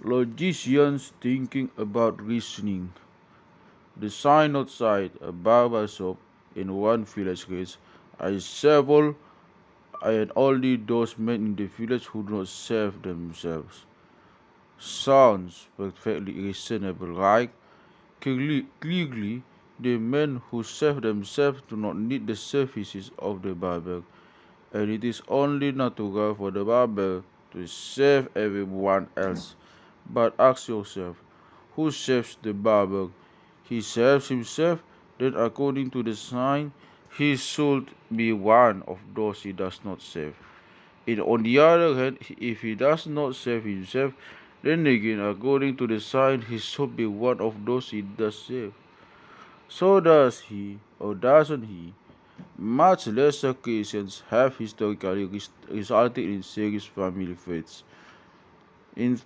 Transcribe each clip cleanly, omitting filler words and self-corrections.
Logicians thinking about reasoning. The sign outside a barber shop in one village reads, I several and only those men in the village who do not serve themselves. Sounds perfectly reasonable, right? Clearly, the men who serve themselves do not need the services of the barber, and it is only natural for the barber to serve everyone else. But ask yourself, who serves the barber? He serves himself, then according to the sign, he should be one of those he does not serve. And on the other hand, if he does not serve himself, then again, according to the sign, he should be one of those he does serve. So does he, or doesn't he? Much lesser cases have historically resulted in serious family fates. This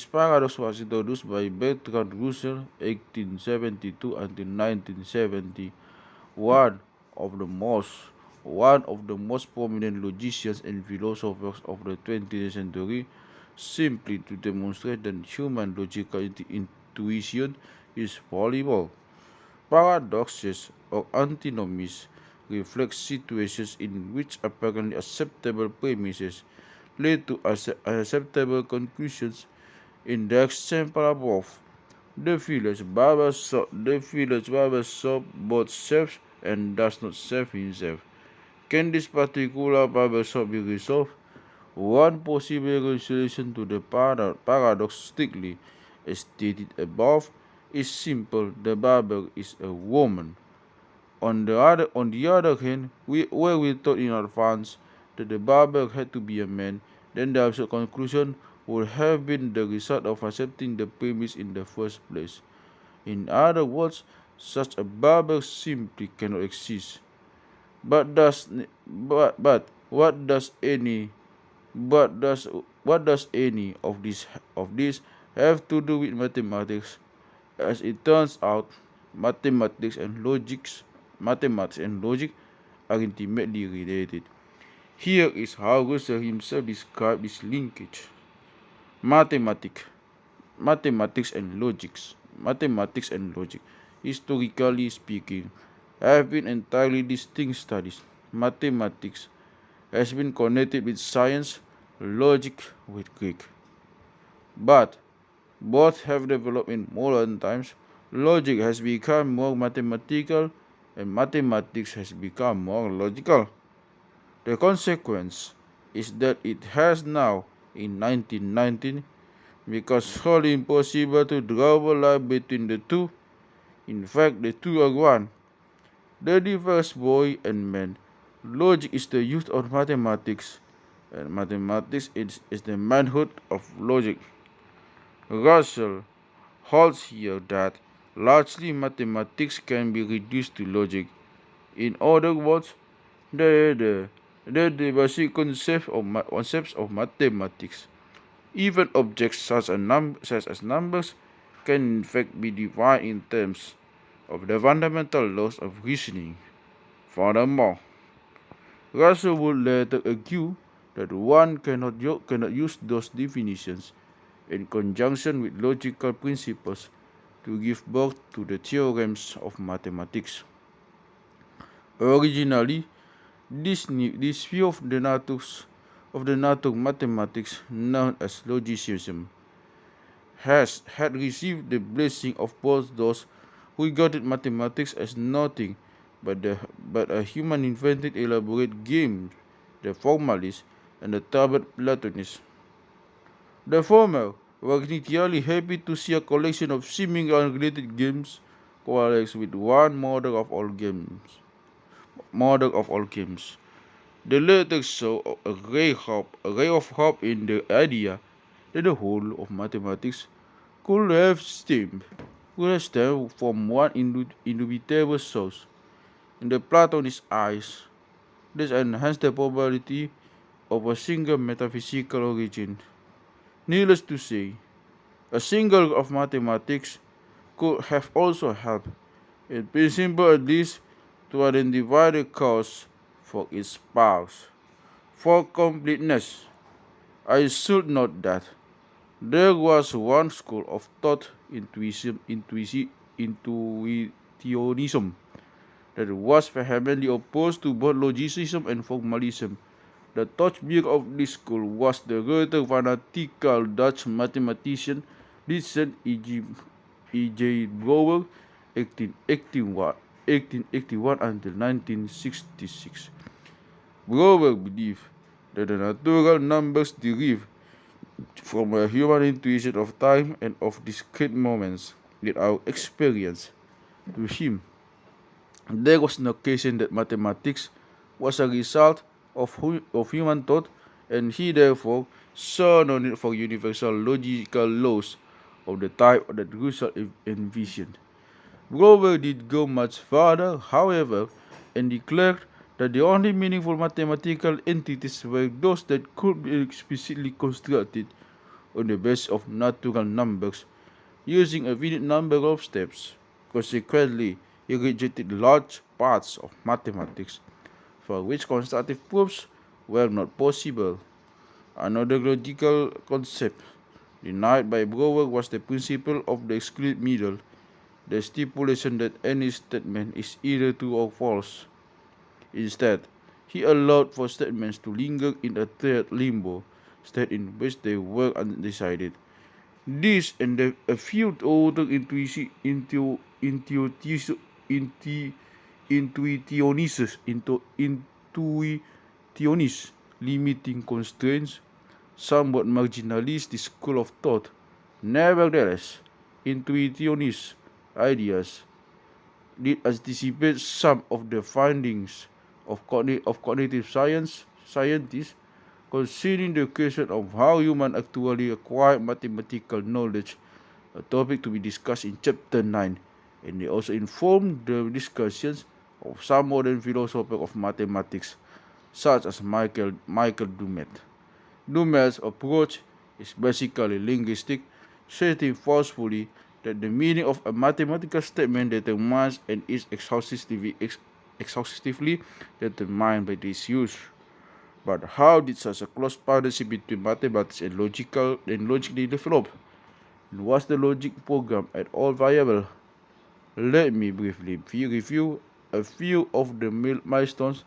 paradox was introduced by Bertrand Russell, 1872 until 1970, one of the most one of the most prominent logicians and philosophers of the 20th century, simply to demonstrate that human logical intuition is fallible. Paradoxes or antinomies reflect situations in which apparently acceptable premises lead to unacceptable conclusions. In the example above, the village barber shop both serves and does not serve himself. Can this particular barber shop be resolved? One possible resolution to the paradox strictly stated above is simple: the barber is a woman. On the other hand, where we thought in advance that the barber had to be a man, then the absolute conclusion would have been the result of accepting the premise in the first place. In other words, such a barber simply cannot exist. But does but what does any of this have to do with mathematics? As it turns out, mathematics and logic are intimately related. Here is how Russell himself described this linkage. Mathematics, mathematics and logic, historically speaking, have been entirely distinct studies. Mathematics has been connected with science, logic with Greek. But both have developed in modern times. Logic has become more mathematical and mathematics has become more logical. The consequence is that it has now, in 1919, become wholly impossible to draw a line between the two. In fact, the two are one. The diverse boy and man. Logic is the youth of mathematics, and mathematics is the manhood of logic. Russell holds here that largely mathematics can be reduced to logic. In other words, the, the basic concepts of mathematics, even objects such as numbers, can in fact be defined in terms of the fundamental laws of reasoning. Furthermore, Russell would later argue that one cannot use those definitions in conjunction with logical principles to give birth to the theorems of mathematics. Originally, this view of the nature of mathematics, known as Logicism, had received the blessing of both those who regarded mathematics as nothing but a human invented elaborate game, the formalists and the turbid Platonists. The former were initially happy to see a collection of seemingly unrelated games coalesce with one model of all games. The latter saw a ray of hope in the idea that the whole of mathematics could have stemmed from one indubitable source. In the Platonist eyes, this enhanced the probability of a single metaphysical origin. Needless to say, a single of mathematics could have also helped, in principle at least, to identify the cause for its powers. For completeness, I should note that there was one school of thought, intuitionism, that was vehemently opposed to both logicism and formalism. The torchbearer of this school was the rather fanatical Dutch mathematician Logician E.J. Brouwer, 1881 until 1966. Brouwer believed that the natural numbers derive from a human intuition of time and of discrete moments in our experience. To him, there was no occasion that mathematics was a result of human thought, and he therefore saw no need for universal logical laws of the type that Russell envisioned. Grover did go much further, however, and declared that the only meaningful mathematical entities were those that could be explicitly constructed on the basis of natural numbers, using a finite number of steps. Consequently, he rejected large parts of mathematics for which constructive proofs were not possible. Another logical concept denied by Brouwer was the principle of the excluded middle, the stipulation that any statement is either true or false. Instead, he allowed for statements to linger in a third limbo, state in which they were undecided. This and a few other intuitionist limiting constraints somewhat marginalized this school of thought. Nevertheless, intuitionist ideas did anticipate some of the findings of cognitive scientists concerning the question of how humans actually acquire mathematical knowledge, a topic to be discussed in Chapter 9, and they also informed the discussions of some modern philosophers of mathematics, such as Michael Dumet. Dumet's approach is basically linguistic, stating forcefully that the meaning of a mathematical statement determines and is exhaustively determined by its use. But how did such a close partnership between mathematics and logically develop? And was the logic program at all viable? Let me briefly review a few of the milestones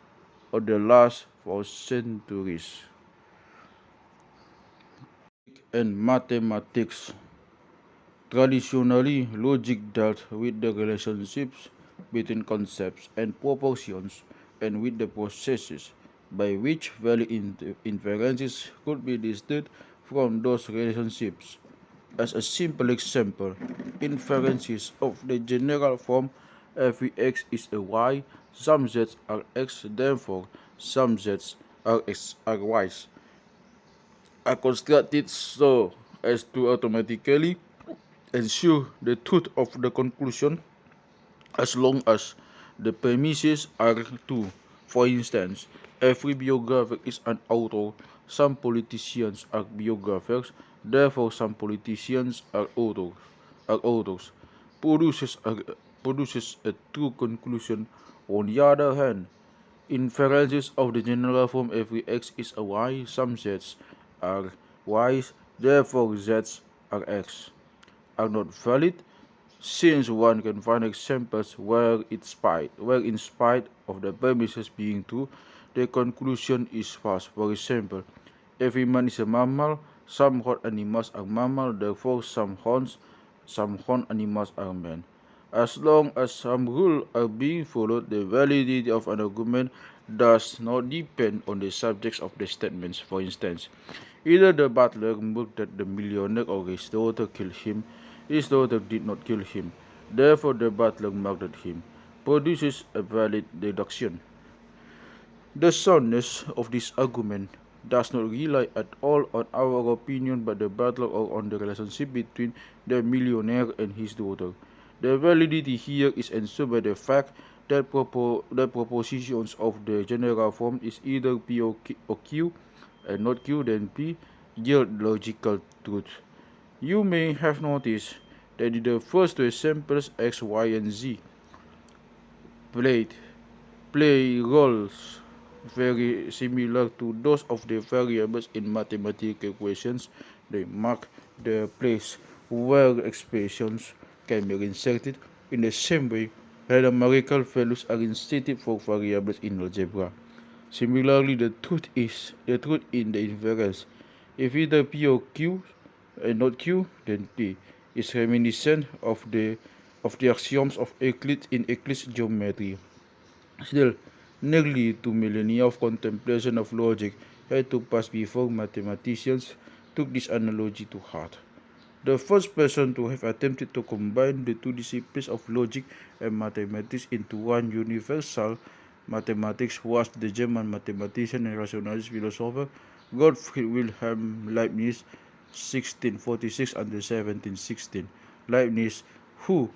of the last 4 centuries. And mathematics. Traditionally, logic dealt with the relationships between concepts and propositions and with the processes by which value inferences could be distinct from those relationships. As a simple example, inferences of the general form every x is a y, some z's are x, therefore some z's are y's, are constructed so as to automatically ensure the truth of the conclusion as long as the premises are true. For instance, every biographer is an author, some politicians are biographers, therefore some politicians are authors, produces a, produces a true conclusion. On the other hand, inferences of the general form every x is a y, some z's are y's, therefore z's are x, are not valid, since one can find examples where in spite of the premises being true, the conclusion is false. For example, every man is a mammal, some horned animals are mammals, therefore some horned animals are men. As long as some rules are being followed, the validity of an argument does not depend on the subjects of the statements. For instance, either the butler murdered the millionaire or his daughter killed him. His daughter did not kill him, therefore the butler murdered him, produces a valid deduction. The soundness of this argument does not rely at all on our opinion by the butler or on the relationship between the millionaire and his daughter. The validity here is ensured by the fact that propositions of the general form is either P or Q and not Q, then P yield logical truth. You may have noticed that in the first two examples X, Y, and Z play roles very similar to those of the variables in mathematical equations. They mark the place where expressions can be inserted in the same way that numerical values are inserted for variables in algebra. Similarly, the truth in the inference. If either P or Q and not Q, then P is reminiscent of the axioms of Euclid in Euclid's geometry. Still, nearly 2 millennia of contemplation of logic had to pass before mathematicians took this analogy to heart. The first person to have attempted to combine the two disciplines of logic and mathematics into one universal mathematics was the German mathematician and rationalist philosopher Gottfried Wilhelm Leibniz, 1646 until 1716. Leibniz, who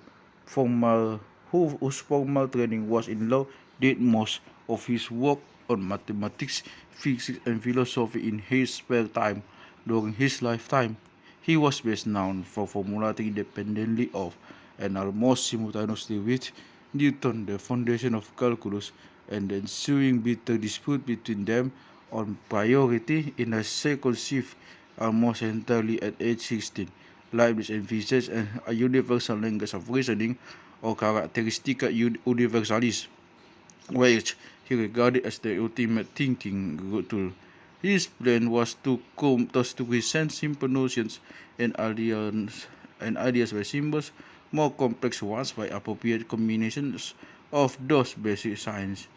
formal whose formal training was in law, did most of his work on mathematics, physics, and philosophy in his spare time during his lifetime. He was best known for formulating independently of and almost simultaneously with Newton the foundation of calculus and the ensuing bitter dispute between them on priority in a second shift almost entirely at age 16. Leibniz envisaged a universal language of reasoning or characteristica universalis, which he regarded as the ultimate thinking tool. His plan was to present simple notions and ideas by symbols, more complex ones by appropriate combinations of those basic signs.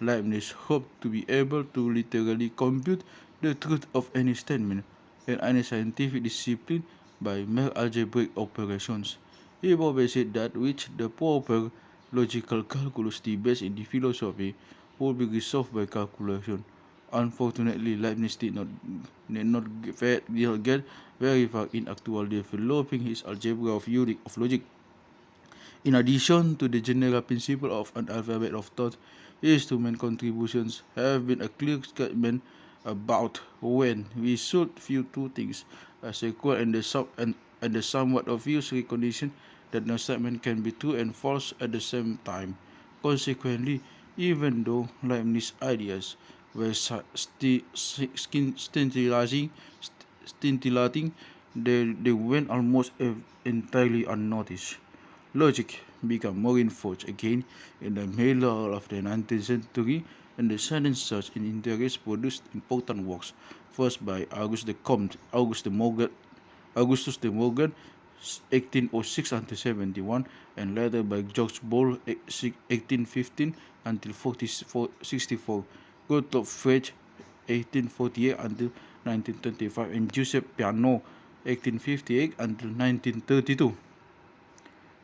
Leibniz hoped to be able to literally compute the truth of any statement in any scientific discipline by mere algebraic operations. He proposed that which the proper logical calculus debates in the philosophy would be resolved by calculation. Unfortunately, Leibniz did not get very far in actually developing his algebra of logic. In addition to the general principle of an alphabet of thought, his two main contributions have been a clear statement about when we should view two things as equal and the somewhat obvious recognition that no statement can be true and false at the same time. Consequently, even though Leibniz's ideas were scintillating, they went almost entirely unnoticed. Logic became more enforced again in the middle of the 19th century, and the sudden surge in interest produced important works, first by Augustus de Morgan, 1806 until 71, and later by George Boole, 1815 until 64, Gottlob Frege, 1848 until 1925, and Joseph Peano, 1858 until 1932.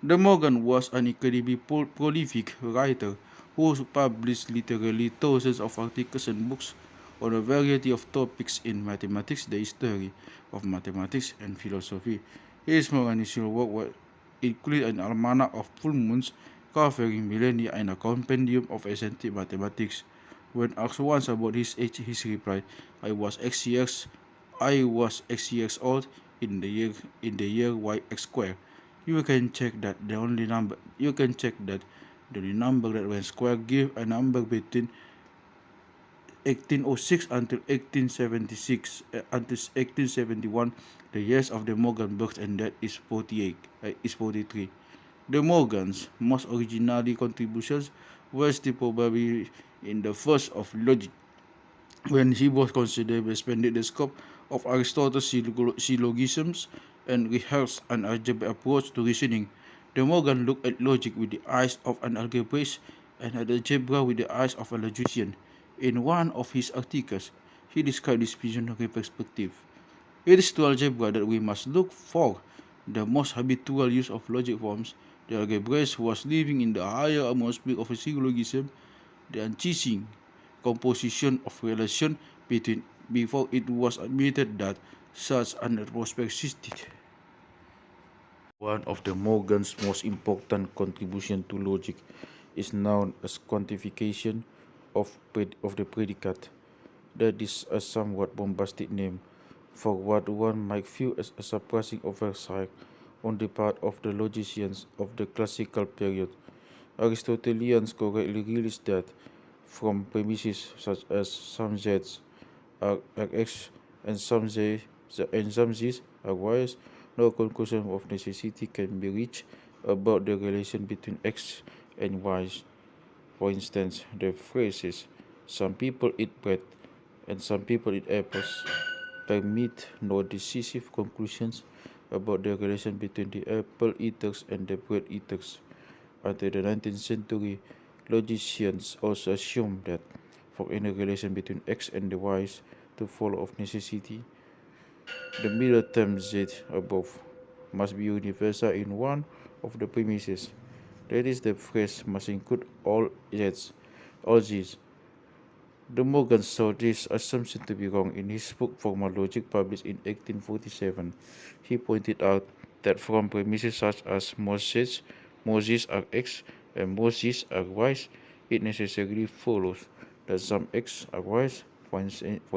De Morgan was an incredibly prolific writer who published literally thousands of articles and books on a variety of topics in mathematics, the history of mathematics, and philosophy. His more initial work included an almanac of full moons covering millennia and a compendium of eccentric mathematics. When asked once about his age, he replied, I was X years old in the year YX square. You can check that the only number that when square give a number between 1806 until 1871, the years of the Morgan birth and death is 43. De Morgan's most original contributions were still probably in the first of logic, when he was considerably expanded the scope of Aristotle's syllogisms and rehearsed an algebraic approach to reasoning. De Morgan looked at logic with the eyes of an algebraist and at algebra with the eyes of a logician. In one of his articles, he described this visionary perspective. It is to algebra that we must look for the most habitual use of logic forms. The algebraist was living in the higher atmosphere of a syllogism, the unceasing composition of relation between before it was admitted that such an atmosphere existed. One of De Morgan's most important contributions to logic is known as quantification of the predicate. That is a somewhat bombastic name for what one might view as a surprising oversight on the part of the logicians of the classical period. Aristotelians correctly realized that from premises such as some z's are x and some z's are y's, no conclusion of necessity can be reached about the relation between x and y's. For instance, the phrases "some people eat bread" and "some people eat apples" permit no decisive conclusions about the relation between the apple eaters and the bread eaters. Until the 19th century, logicians also assumed that for any relation between x and the y's to follow of necessity, the middle term z above must be universal in one of the premises. That is, the phrase must include all z's. De Morgan saw this assumption to be wrong in his book Formal Logic, published in 1847. He pointed out that from premises such as Moses are x and Moses are y's, it necessarily follows that some x are y's. For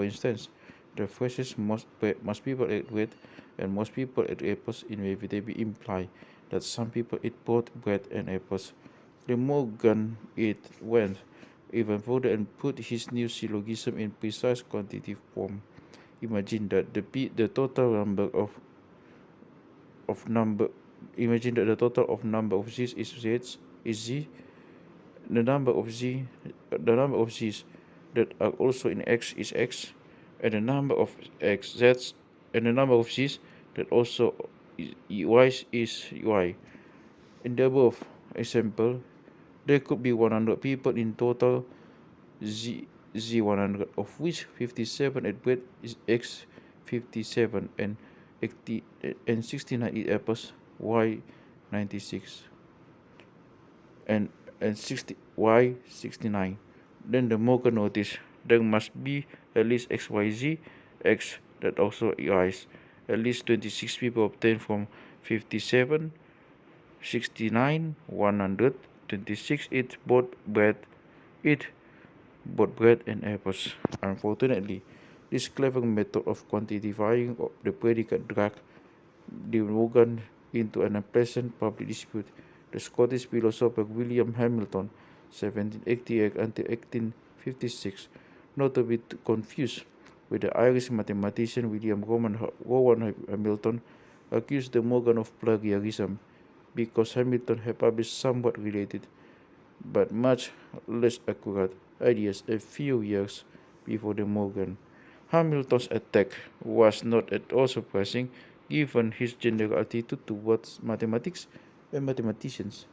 instance, the phrases most people eat bread and most people eat apples inevitably imply that some people eat both bread and apples. De Morgan went even further and put his new syllogism in precise quantitative form. Imagine that the total number of number imagine that the total of number of z's is z. The number of z's that are also in x is x, and the number of z's and the number of z's that also is y is y. In the above example, there could be 100 people in total z100, of which 57 at bread is x 57 and 69 eat apples y 96 and 60 y 69. Then the Morgan noticed there must be at least xyz x that also y's. At least 26 people obtained from 57, 69, 100, 26 eat bread and apples. Unfortunately, this clever method of quantifying the predicate dragged De Morgan into an unpleasant public dispute. The Scottish philosopher William Hamilton, 1788 until 1856, not to be confused with the Irish mathematician William Rowan Hamilton, accused De Morgan of plagiarism because Hamilton had published somewhat related but much less accurate ideas a few years before De Morgan. Hamilton's attack was not at all surprising given his general attitude towards mathematics and mathematicians.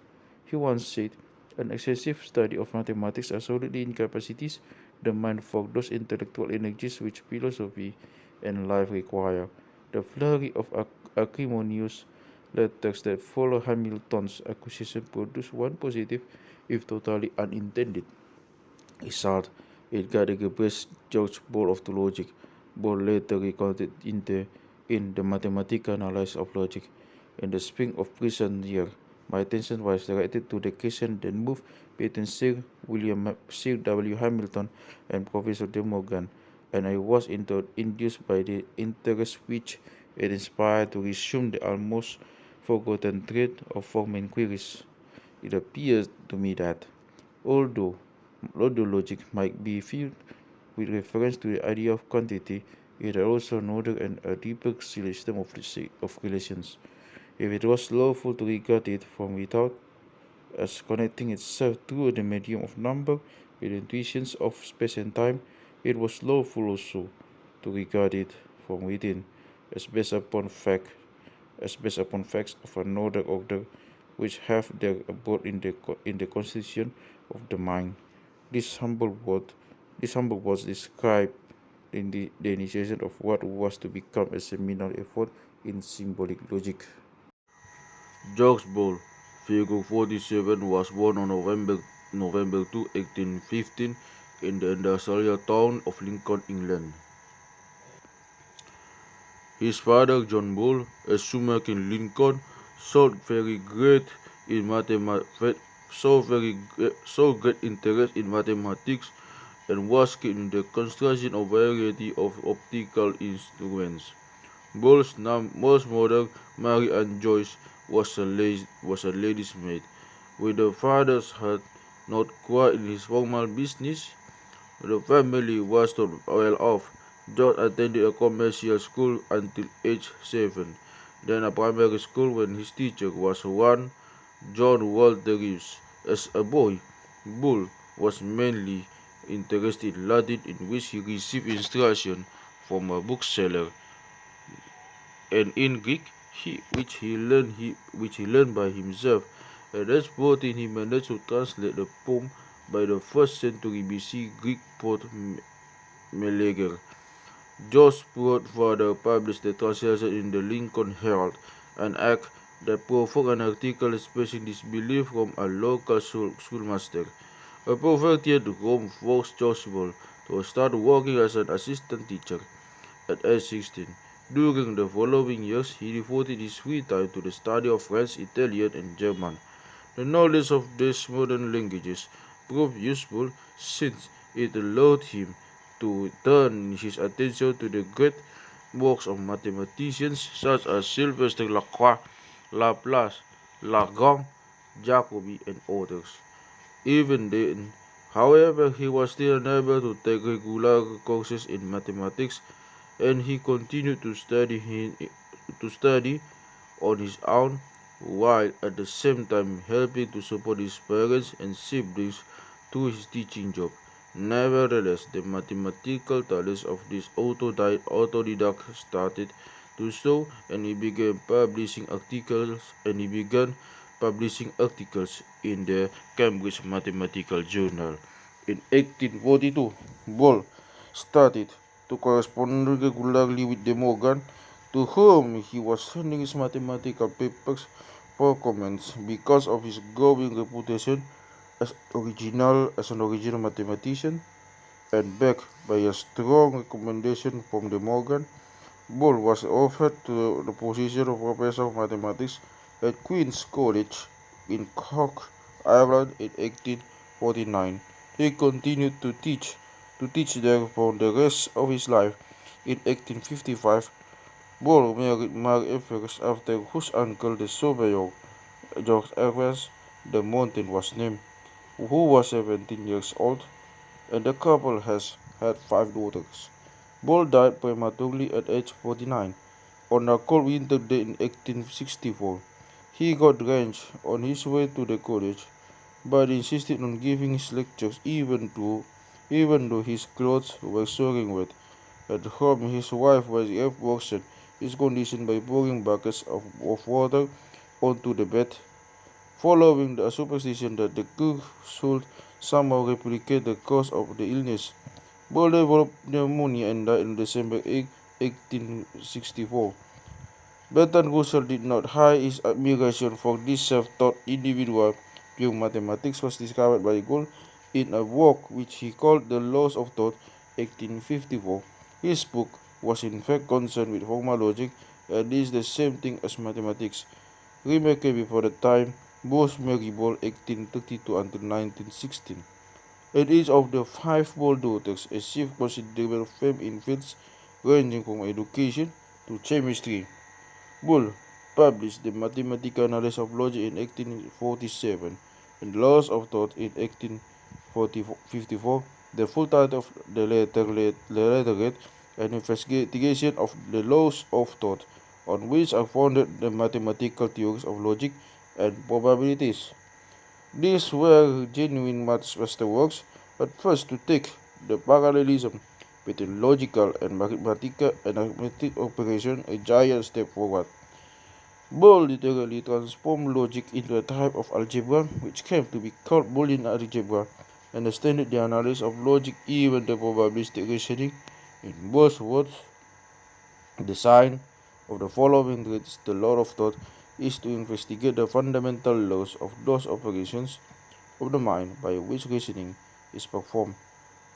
He once said, "An excessive study of mathematics absolutely incapacitates the mind for those intellectual energies which philosophy and life require." The flurry of acrimonious letters that follow Hamilton's accusation produced one positive, if totally unintended, result. It got the best George Ball of the logic. Ball later recounted in the mathematical analysis of logic. In the spring of present year, my attention was directed to the question that moved between Sir W. Hamilton and Professor De Morgan, and I was induced by the interest which it inspired to resume the almost forgotten thread of former inquiries. It appears to me that, although logic might be viewed with reference to the idea of quantity, it had also another and a deeper system of relations. If it was lawful to regard it from without as connecting itself through the medium of number with intuitions of space and time, it was lawful also to regard it from within as based upon facts of another order which have their abode in the constitution of the mind. This humble was described in the initiation of what was to become a seminal effort in symbolic logic. George Ball, figure 47, was born on November 2, 1815, in the industrial town of Lincoln, England. His father, John Ball, a shoemaker in Lincoln, showed very great interest in mathematics and was keen in the construction of a variety of optical instruments. Ball's mother, Mary Ann Joyce, was a lady's maid. With the father's heart not quite in his formal business, The family was not well off. George attended a commercial school until age 7, then a primary school when his teacher was one John Walter Reeves. As a boy, Bull was mainly interested in Latin, in which he received instruction from a bookseller, and in Greek, which he learned by himself. At age 14, he managed to translate the poem by the 1st century BC Greek poet Meleager. George's father published the translation in the Lincoln Herald, an act that provoked an article expressing disbelief from a local schoolmaster. A poverty at Rome forced George Bull to start working as an assistant teacher at age 16. During the following years, he devoted his free time to the study of French, Italian, and German. The knowledge of these modern languages proved useful since it allowed him to turn his attention to the great works of mathematicians such as Sylvester Lacroix, Laplace, Lagrange, Jacobi, and others. Even then, however, he was still unable to take regular courses in mathematics, and he continued to study on his own while at the same time helping to support his parents and siblings through his teaching job. Nevertheless, the mathematical talents of this autodidact started to show, and he began publishing articles in the Cambridge Mathematical Journal. In 1842, Ball started to correspond regularly with De Morgan, to whom he was sending his mathematical papers for comments. Because of his growing reputation as an original mathematician, and backed by a strong recommendation from De Morgan, Ball was offered to the position of professor of mathematics at Queen's College in Cork, Ireland in 1849. He continued to teach there for the rest of his life. In 1855, Ball married Mary Evers, after whose uncle, the surveyor George Evers, the mountain was named, who was 17 years old, and the couple has had 5 daughters. Ball died prematurely at age 49 on a cold winter day in 1864. He got drenched on his way to the college, but insisted on giving his lectures even though his clothes were soaking wet. At home, his wife was worsened his condition by pouring buckets of water onto the bed, following the superstition that the cook should somehow replicate the cause of the illness. Ball developed pneumonia and died on December 8, 1864. Bertrand Russell did not hide his admiration for this self-taught individual. Pure mathematics was discovered by Gould in a work which he called The Laws of Thought, 1854. His book was in fact concerned with formal logic, and is the same thing as mathematics. Remarkably for the time, both Mary Ball, 1832 until 1916, and each of the 5 Ball daughters achieved considerable fame in fields ranging from education to chemistry. Bull published the Mathematical Analysis of Logic in 1847 and Laws of Thought in 1854. The full title of the letter read An Investigation of the Laws of Thought, on which are founded the mathematical theories of logic and probabilities. These were genuine masterworks, but first to take the parallelism between logical and arithmetic operation a giant step forward. Ball literally transformed logic into a type of algebra which came to be called Boolean algebra, and extended the analysis of logic even to probabilistic reasoning. In Ball's words, the sign of the following traits, the law of thought, is to investigate the fundamental laws of those operations of the mind by which reasoning is performed,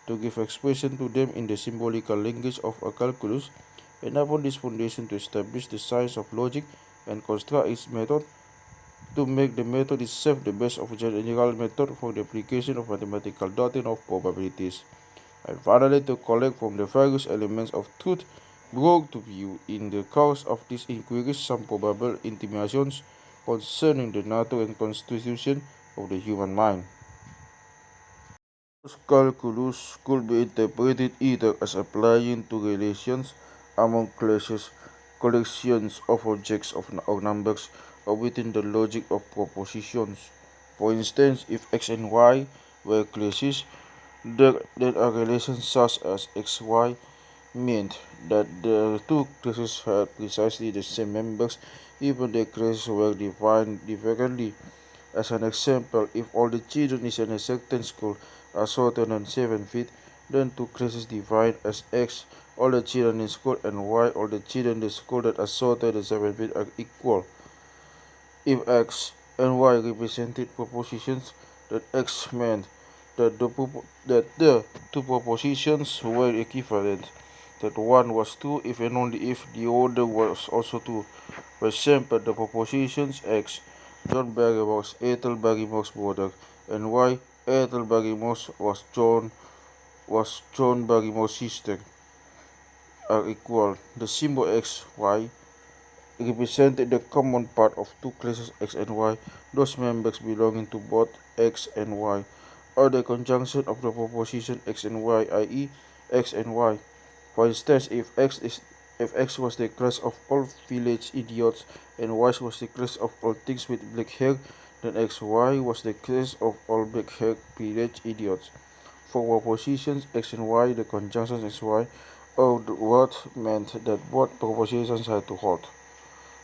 to give expression to them in the symbolical language of a calculus, and upon this foundation to establish the science of logic and construct its method, to make the method itself the best of general method for the application of mathematical doctrine of probabilities, and finally to collect from the various elements of truth brought to view in the course of these inquiries some probable intimations concerning the nature and constitution of the human mind. Calculus could be interpreted either as applying to relations among classes, collections of objects or numbers, or within the logic of propositions. For instance, if x and y were classes, then a relation such as xy meant that the two classes had precisely the same members, even the classes were defined differently. As an example, if all the children in a certain school are shorter than 7 feet, then two classes defined as x, all the children in school, and y, all the children in the school that are shorter than 7 feet are equal. If x and y represented propositions, then x meant that the two propositions were equivalent, that one was true if and only if the other was also true. For example, the propositions x, John Barrymore's Ethel Barrymore's brother, and y, Ethel Barrymore's was John Barrymore's sister, are equal. The symbol x, y represented the common part of two classes x and y, those members belonging to both x and y, or the conjunction of the proposition x and y, i.e. x and y. For instance, if x was the class of all village idiots and y was the class of all things with black hair, then xy was the class of all black haired village idiots. For propositions x and y, the conjunction xy of the word meant that both propositions had to hold.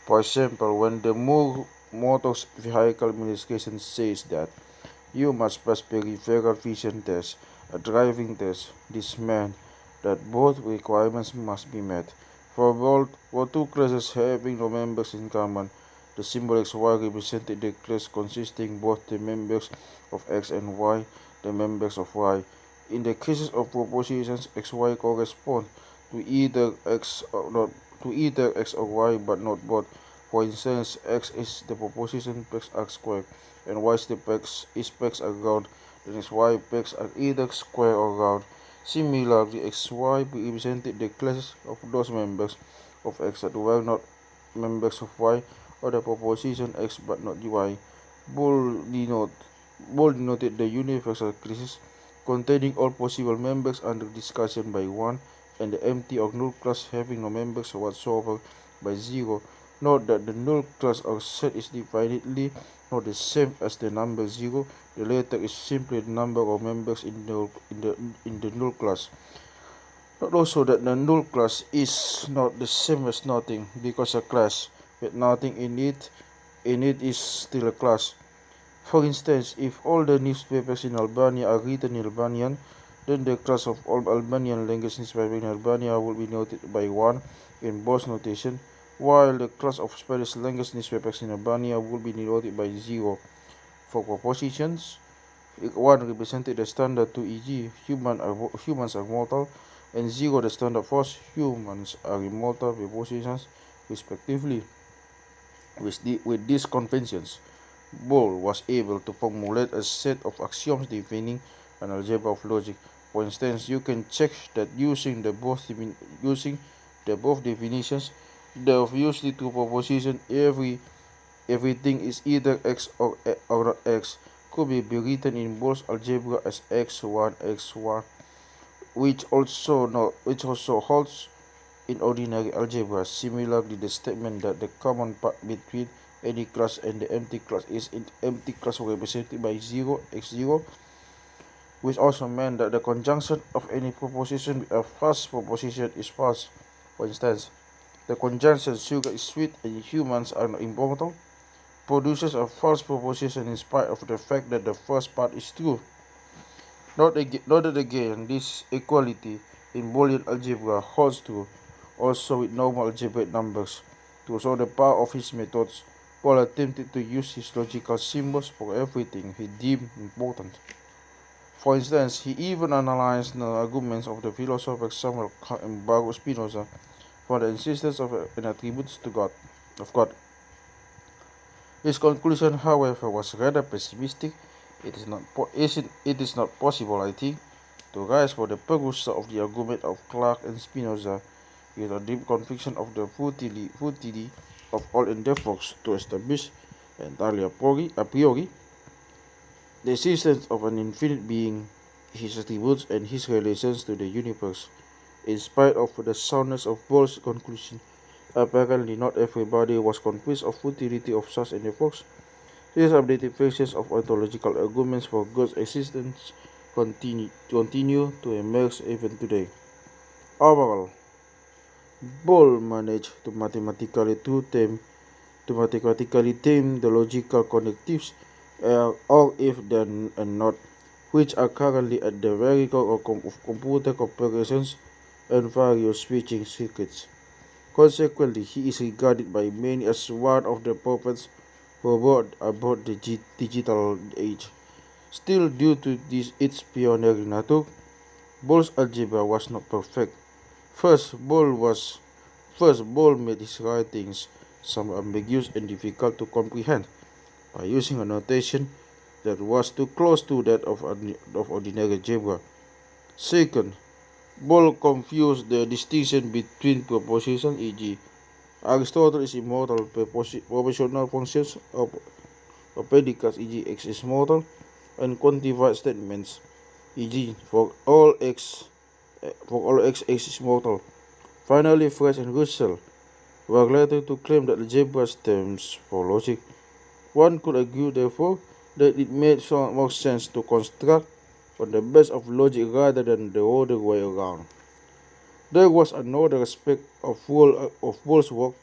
For example, when the motor vehicle administration says that you must pass peripheral vision test, a driving test, this meant that both requirements must be met. For two classes having no members in common, the symbol xy represented the class consisting both the members of x and y, the members of y. In the cases of propositions, xy correspond to either x or not to either x or y, but not both. For instance, x is the proposition pegs are square, and y is the pegs are round. Then y pegs are either square or round. Similarly, xy represented the classes of those members of x that were not members of y, or the proposition x but not y. Bold denote Bold denoted the universal classes containing all possible members under discussion by 1, and the empty or null class having no members whatsoever by 0. Note that the null class or set is definitely not the same as the number 0. The latter is simply the number of members in the null class. Note also that the null class is not the same as nothing, because a class with nothing in it is still a class. For instance, if all the newspapers in Albania are written in Albanian, then the class of all Albanian language newspapers in Albania will be noted by 1 in both notation, while the class of Spanish language newspapers in Albania will be denoted by 0. For propositions, 1 represented the standard 2, e.g. humans are mortal, and 0 the standard force, humans are immortal propositions, respectively. With these conventions, Boole was able to formulate a set of axioms defining an algebra of logic. For instance, you can check that using the above definitions, the obviously two proposition everything is either x or not x could be rewritten in Boole's algebra as x1, which also holds in ordinary algebra. Similarly, the statement that the common part between any class and the empty class is an empty class represented by 0, x0, which also meant that the conjunction of any proposition with a false proposition is false. For instance, the conjunction sugar is sweet and humans are not immortal produces a false proposition in spite of the fact that the first part is true. Note again, this equality in Boolean algebra holds true also with normal algebraic numbers. To show the power of his methods, Paul attempted to use his logical symbols for everything he deemed important. For instance, he even analyzed the arguments of the philosophers Samuel Kant and Baruch Spinoza for the existence of an attribute of God. His conclusion, however, was rather pessimistic. It is not possible, I think, to rise for the perusal of the argument of Clarke and Spinoza with a deep conviction of the futility of all endeavors to establish entirely a priori the existence of an infinite being his attributes, and his relations to the universe. In spite of the soundness of Bohr's conclusion, apparently not everybody was convinced of futility of such an approach. These updated versions of ontological arguments for God's existence continue to emerge even today. Overall, Bohr managed to mathematically tame the logical connectives or if then and not, which are currently at the very core of computer comparisons and various switching circuits. Consequently, he is regarded by many as one of the prophets who brought about the digital age. Still, due to its pioneering nature, Bohr's algebra was not perfect. First, Bohr made his writings somewhat ambiguous and difficult to comprehend by using a notation that was too close to that of ordinary algebra. Second, Bohr confused the distinction between propositions, e.g., Aristotle is immortal, propositional functions or predicates, e.g., x is mortal, and quantified statements, e.g., for all x is mortal. Finally, Fresh and Russell were later to claim that algebra stems from logic. One could argue, therefore, that it made more sense to construct on the basis of logic rather than the other way around. There was another aspect of Bohr's work,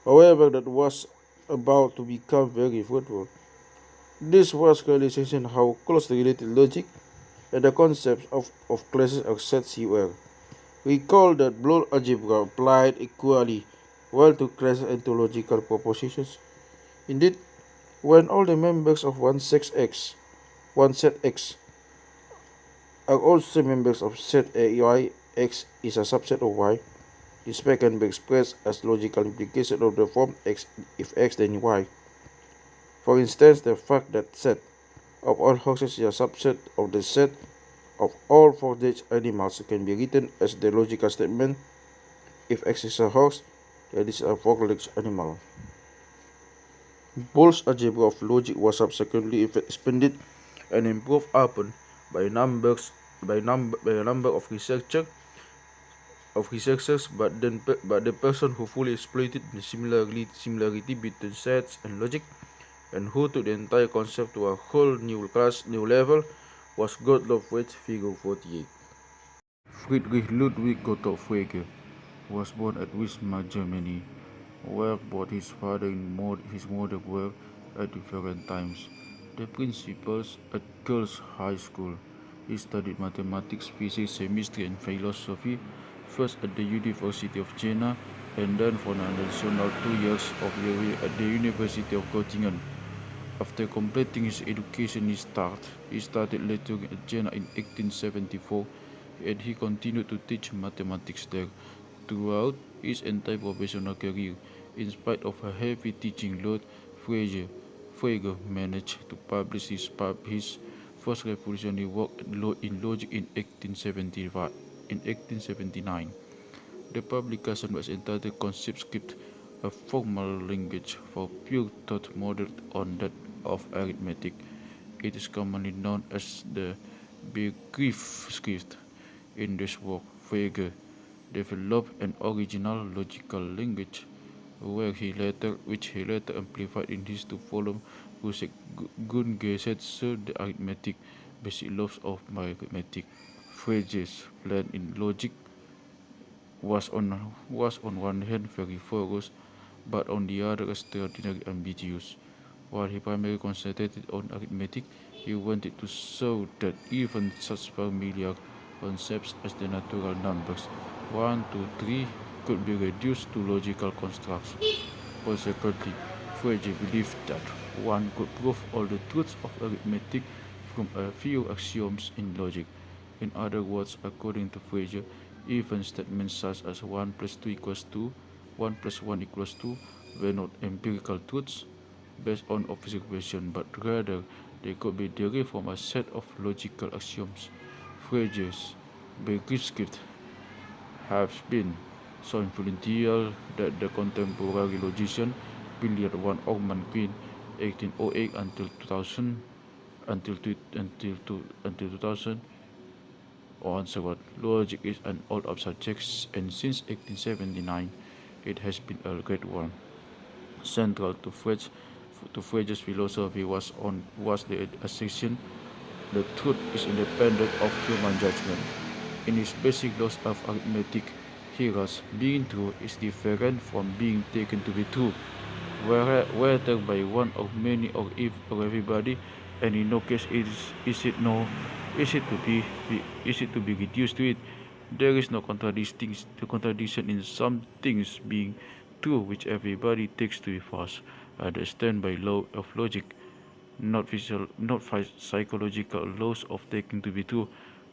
however, that was about to become very fruitful. This was realization how closely related logic and the concepts of classes or sets were. Recall that Bohr algebra applied equally well to classes and to logical propositions. Indeed, when all the members of one set X are also members of set Y, X is a subset of Y. This fact can be expressed as logical implication of the form X if X then Y. For instance, the fact that set of all horses is a subset of the set of all four-legged animals can be written as the logical statement: if X is a horse, that is a four-legged animal. Bohr's algebra of logic was subsequently expanded and improved upon by a number of researchers, but the person who fully exploited the similarity between sets and logic, and who took the entire concept to a whole new level, was Gottlob Frege, figure 48. Friedrich Ludwig Gottlob Frege was born at Wismar, Germany, where both his father and his mother were at different times the principals at girls' high school. He studied mathematics, physics, chemistry, and philosophy, first at the University of Jena and then for an additional 2 years at the University of Göttingen. After completing his education, he started lecturing at Jena in 1874, and he continued to teach mathematics there throughout his entire professional career. In spite of a heavy teaching load, Frege managed to publish his first revolutionary work in logic in 1879. The publication was entitled Concept Script, a formal language for pure thought modeled on that of arithmetic. It is commonly known as the Begriff script. In this work, Frege developed an original logical language, which he later amplified in his two-volume Grundgesetze der Arithmetik, basic laws of mathematics. Frege's plan in logic was on one hand very thorough, but on the other extraordinarily ambitious. While he primarily concentrated on arithmetic, he wanted to show that even such familiar concepts as the natural numbers 1, 2, 3 could be reduced to logical constructs. Consequently, Frege believed that one could prove all the truths of arithmetic from a few axioms in logic. In other words, according to Frege, even statements such as 1 plus 2 equals 2, 1 plus 1 equals 2 were not empirical truths based on observation, but rather they could be derived from a set of logical axioms. Frege's Begriff script has been so influential that the contemporary logician William van Orman-Quine, 1808 until 2000, answer what logic is an old subject, and since 1879 it has been a great one. Central to Frege's philosophy was the assertion the truth is independent of human judgment. In his basic laws of arithmetic, he writes, being true is different from being taken to be true, whether by one or many or everybody, and in no case is it to be reduced to it. There is no contradiction in some things being true which everybody takes to be false, understand by law of logic, not psychological laws of taking to be true,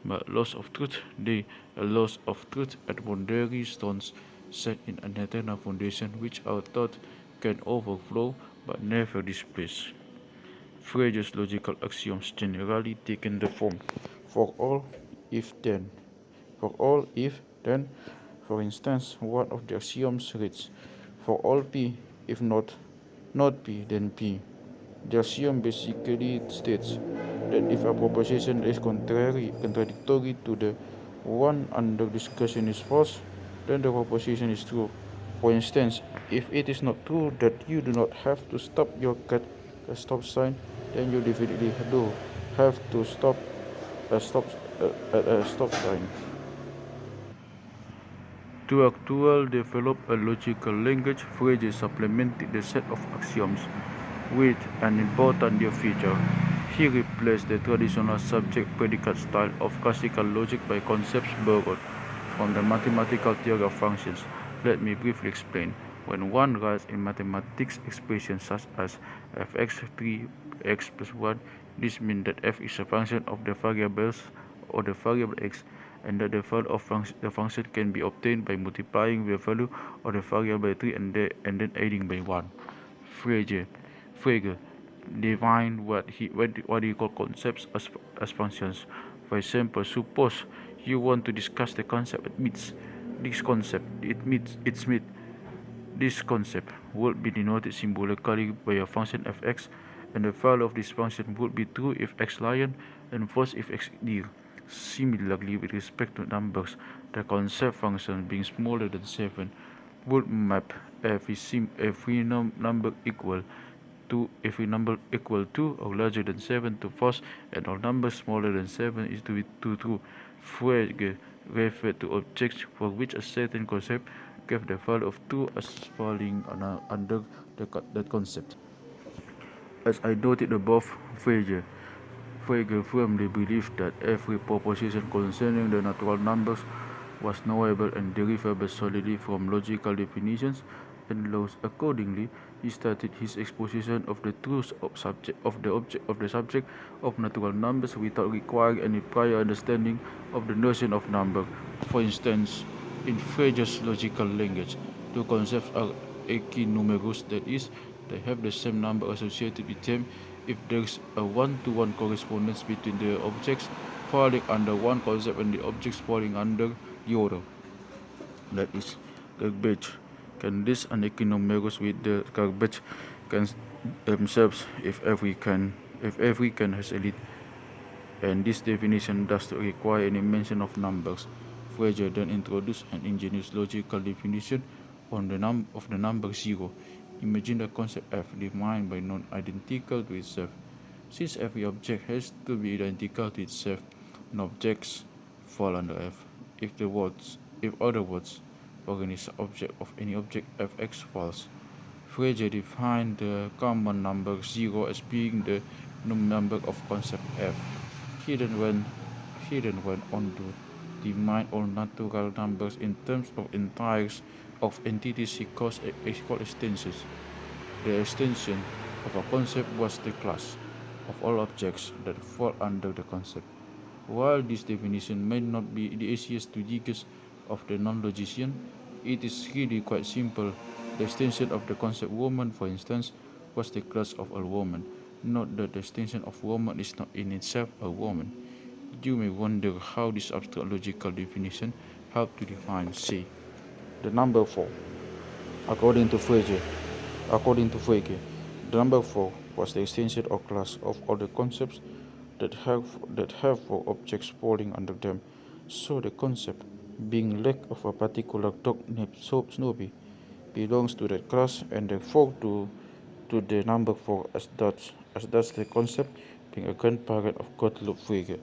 but laws of truth. They are laws of truth at boundary stones set in an eternal foundation which our thought can overflow but never displace. Frege's logical axioms generally taken the form for all if then. For all if then, for instance, one of the axioms reads, for all p, if not p, then p. The axiom basically states that if a proposition is contradictory to the one under discussion is false, then the proposition is true. For instance, if it is not true that you do not have to stop your cat at a stop sign, then you definitely do have to stop at a stop sign. To actually develop a logical language, Frege supplemented the set of axioms with an important new feature. He replaced the traditional subject-predicate style of classical logic by concepts borrowed from the mathematical theory of functions. Let me briefly explain. When one writes in mathematics expressions such as fx 3x plus 1, this means that f is a function of the variables or the variable x, and that the value of the function can be obtained by multiplying the value of the variable by 3 and then adding by 1. Frege defined what he called concepts as functions. For example, suppose you want to discuss the concept admits. This concept would be denoted symbolically by a function fx, and the value of this function would be true if x lion and false if x deer. Similarly, with respect to numbers, the concept function being smaller than 7 would map every number equal to or larger than 7 to false, and all numbers smaller than 7 is to be true. Frege referred to objects for which a certain concept gave the value of 2 as falling under that concept. As I noted above, Frege firmly believed that every proposition concerning the natural numbers was knowable and derivable solely from logical definitions and laws. Accordingly, he started his exposition of the truths of the subject of natural numbers without requiring any prior understanding of the notion of number. For instance, in Frege's logical language, two concepts are equinumerous, that is, they have the same number associated with them if there is a one-to-one correspondence between the objects falling under one concept and the objects falling under the other. That is, garbage can list an equinumerous with the garbage cans themselves if every can has a lid, and this definition does not require any mention of numbers. Frege then introduced an ingenious logical definition of the number 0. Imagine the concept f defined by non-identical to itself. Since every object has to be identical to itself, no objects fall under f. If other words, for any subobject of any object fx false. Frege defined the common number 0 as being the number of concept f. He then went on to define all natural numbers in terms of entities he called extensions. The extension of a concept was the class of all objects that fall under the concept. While this definition may not be the easiest to digest of the non-logician, it is really quite simple. The extension of the concept woman, for instance, was the class of all women. Note that the extension of woman is not in itself a woman. You may wonder how this abstract logical definition helped to define, say, the number 4. According to Frege, the number 4 was the extension or class of all the concepts that have 4 objects falling under them. So the concept, being lack of a particular dog named Snoopy, belongs to that class, and the 4 to the number 4 as that's the concept, being a grandparent of Gottlob Frege.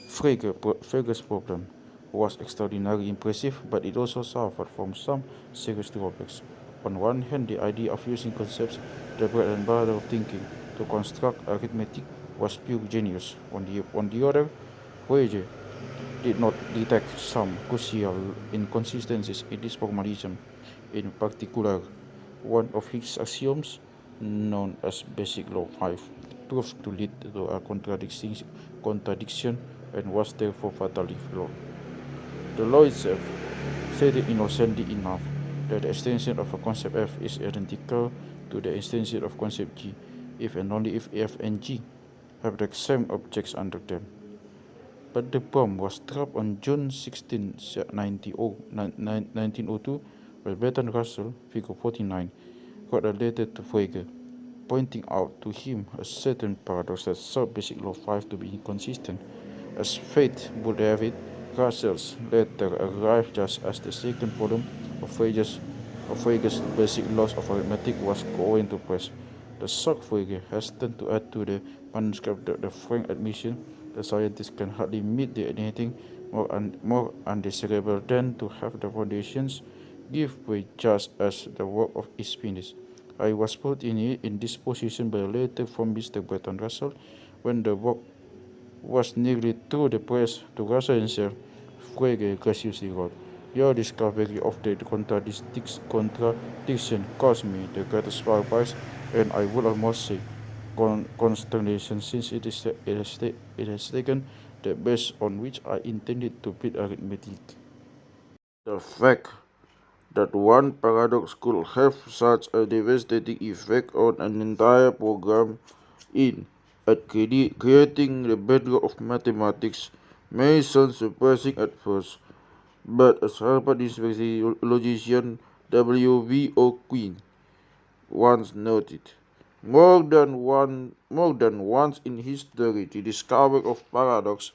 Frege's problem was extraordinarily impressive, but it also suffered from some serious drawbacks. On one hand, the idea of using concepts, the bread and butter of thinking, to construct arithmetic was pure genius. On the other, Frege did not detect some crucial inconsistencies in this formalism. In particular, one of his axioms, known as Basic Law 5, proved to lead to a contradiction and was therefore fatally flawed. The law itself stated innocently enough that the extension of a concept f is identical to the extension of concept g if and only if f and g have the same objects under them. But the bomb was dropped on June 16, 1902, when Bertrand Russell, figure 49, wrote a letter to Frege, pointing out to him a certain paradox that sought basic law 5 to be inconsistent. As fate would have it, Russell's letter arrived just as the second volume of Frege's basic laws of arithmetic was going to press. The shock Frege hastened to add to the manuscript the frank admission that scientists can hardly meet anything more undesirable than to have the foundations give way just as the work is finished. I was put in this position by a letter from Mr. Bertrand Russell when the work was nearly through the press. To Russell himself, Frege graciously wrote, "Your discovery of the contradiction caused me the greatest surprise, and I would almost say consternation, since it has taken the base on which I intended to build arithmetic." The fact that one paradox could have such a devastating effect on an entire program in at creating the bedrock of mathematics may sound surprising at first, but as Harvard University logician W.V.O. Quinn once noted, more than once in history, the discovery of paradox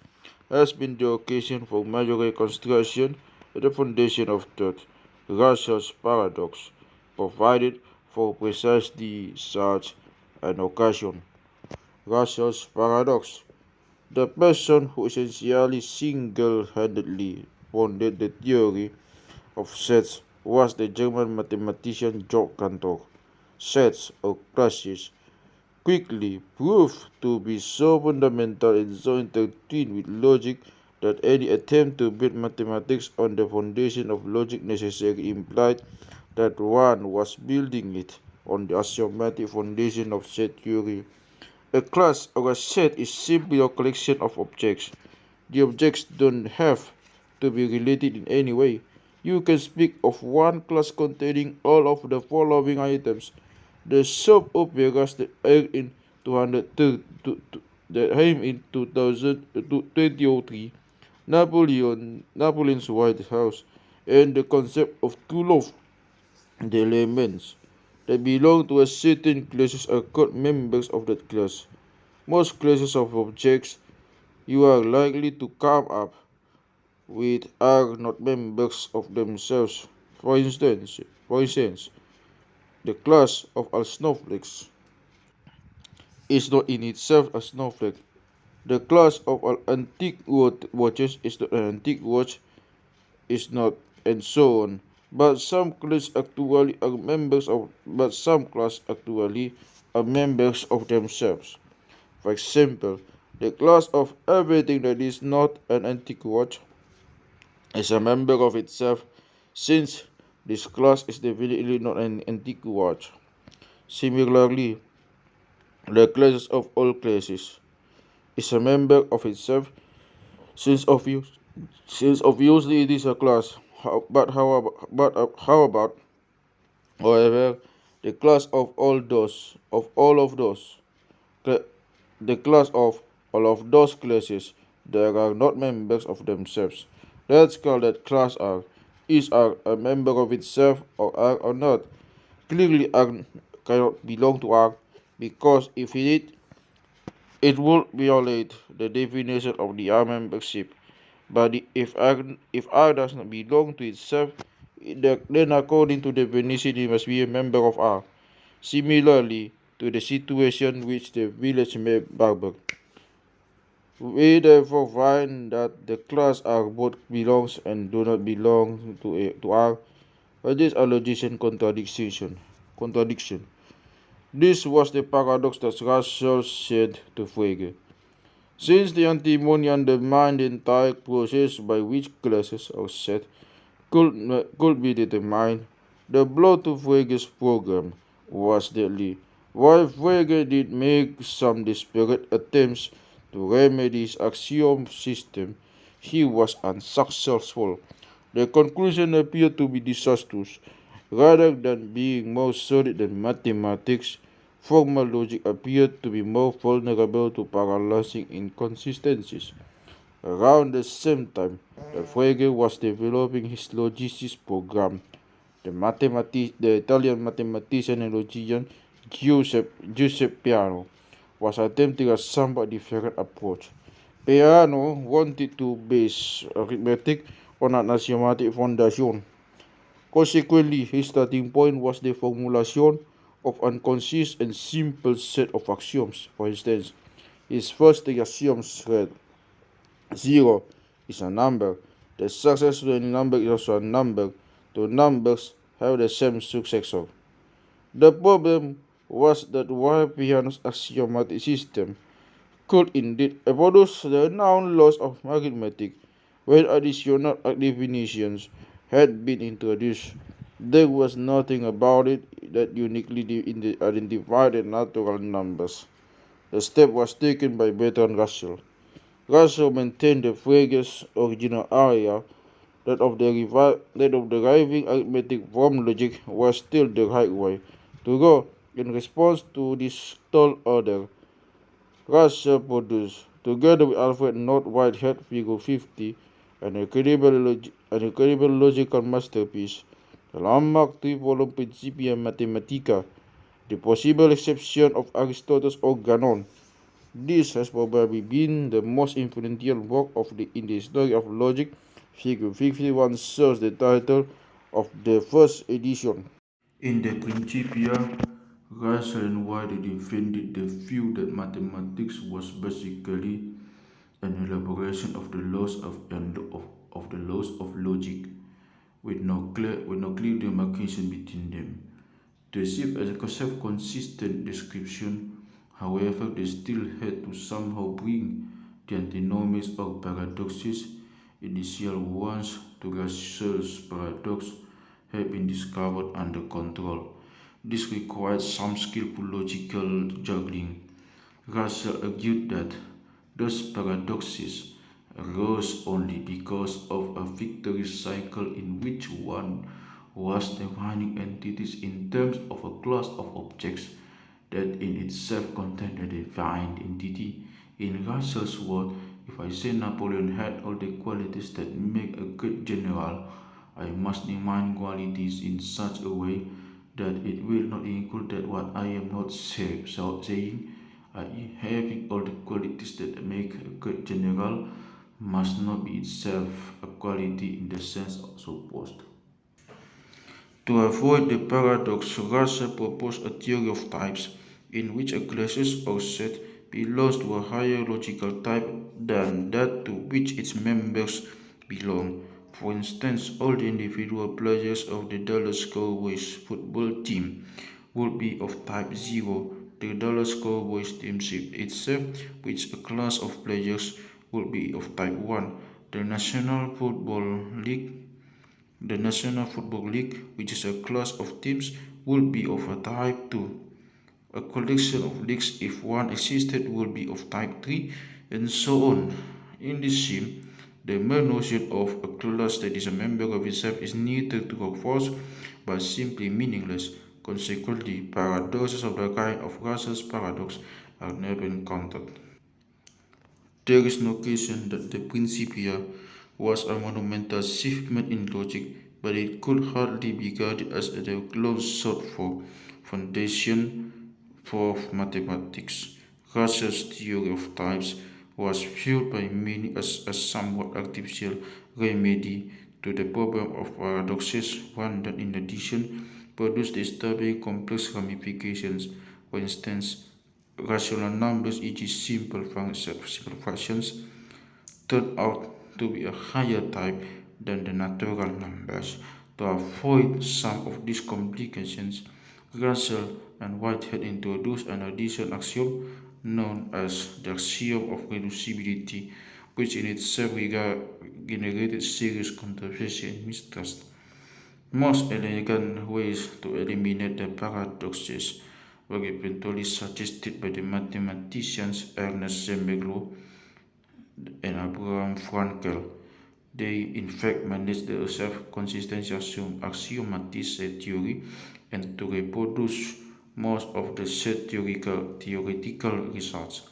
has been the occasion for major reconstruction at the foundation of thought. Russell's paradox provided for precisely such an occasion. Russell's paradox. The person who essentially single-handedly founded the theory of sets was the German mathematician Georg Cantor. Sets, or classes, quickly proved to be so fundamental and so intertwined with logic that any attempt to build mathematics on the foundation of logic necessarily implied that one was building it on the axiomatic foundation of set theory. A class or a set is simply a collection of objects. The objects don't have to be related in any way. You can speak of one class containing all of the following items: the soap operas that aired in 2003, Napoleon's White House, and the concept of two loaves. The elements that belong to a certain class are called members of that class. Most classes of objects you are likely to come up with are not members of themselves. For instance, the class of all snowflakes is not in itself a snowflake. The class of all antique watches is not an antique watch, is not, and so on. But some class actually are members of themselves. For example, the class of everything that is not an antique watch is a member of itself, since this class is definitely not an antique watch. Similarly, the class of all classes is a member of itself, since obviously it is a class. How about, however, the class of all of those, the class of all of those classes that are not members of themselves? Let's call that class R. Is R a member of itself, or R or not? Clearly, R cannot belong to R, because if it did, it would violate the definition of the R membership. But if R does not belong to itself, then according to the definition it must be a member of R. Similarly to the situation which the village made barber. We therefore find that the class R both belongs and do not belong to R. But this a logician contradiction. This was the paradox that Russell said to Frege. Since the antimony undermined the entire process by which classes are set could be determined, the blow to Frege's program was deadly. While Frege did make some desperate attempts to remedy his axiom system, he was unsuccessful. The conclusion appeared to be disastrous. Rather than being more solid than mathematics, formal logic appeared to be more vulnerable to paralyzing inconsistencies. Around the same time that Frege was developing his Logicians program, the Italian mathematician and logician Giuseppe Peano was attempting a somewhat different approach. Peano wanted to base arithmetic on an axiomatic foundation. Consequently, his starting point was the formulation of unconcise and simple set of axioms. For instance, his first three axioms read: 0 is a number. The successor to any number is also a number. Two numbers have the same successor. The problem was that while Peano's axiomatic system could indeed reproduce the known laws of arithmetic, when additional definitions had been introduced, there was nothing about it that uniquely identified the natural numbers. The step was taken by Bertrand Russell. Russell maintained the Frege's original area that of deriving arithmetic from logic was still the right way to go. In response to this tall order, Russell produced, together with Alfred North Whitehead Figure 50, an incredible logical masterpiece, the landmark three-volume Principia Mathematica, the possible exception of Aristotle's Organon. This has probably been the most influential work in the history of logic. Figure 51 serves the title of the first edition. In the Principia, Russell and White defended the view that mathematics was basically an elaboration of the laws of the laws of logic, with no clear demarcation between them. To achieve a self-consistent description, however, they still had to somehow bring the antinomies or paradoxes, initial ones to Russell's paradox, had been discovered under control. This required some skillful logical juggling. Russell argued that those paradoxes arose only because of a victorious cycle in which one was defining entities in terms of a class of objects that in itself contained a defined entity. In Russell's word, if I say Napoleon had all the qualities that make a good general, I must define qualities in such a way that it will not include that what I am not saying, i.e. having all the qualities that make a good general must not be itself a quality in the sense supposed. To avoid the paradox, Russell proposed a theory of types in which a class or set belongs to a higher logical type than that to which its members belong. For instance, all the individual players of the Dallas Cowboys football team would be of type 0. The Dallas Cowboys team itself, which a class of players, would be of type 1. The National Football League, which is a class of teams, would be of a type 2. A collection of leagues, if one existed, would be of type 3, and so on. In this scheme, the mere notion of a class that is a member of itself is neither true or false, but simply meaningless. Consequently, paradoxes of the kind of Russell's paradox are never encountered. There is no question that the Principia was a monumental achievement in logic, but it could hardly be regarded as a long sought for foundation for mathematics. Russell's theory of types was viewed by many as a somewhat artificial remedy to the problem of paradoxes, one that in addition produced disturbing complex ramifications. For instance, rational numbers, e.g. simple fractions, turned out to be a higher type than the natural numbers. To avoid some of these complications, Russell and Whitehead introduced an additional axiom known as the axiom of reducibility, which in itself generated serious controversy and mistrust. Most elegant ways to eliminate the paradoxes were eventually suggested by the mathematicians Ernest Zermelo and Abraham Frankel. They in fact managed the self-consistency axiomatic set theory and to reproduce most of the set theoretical results.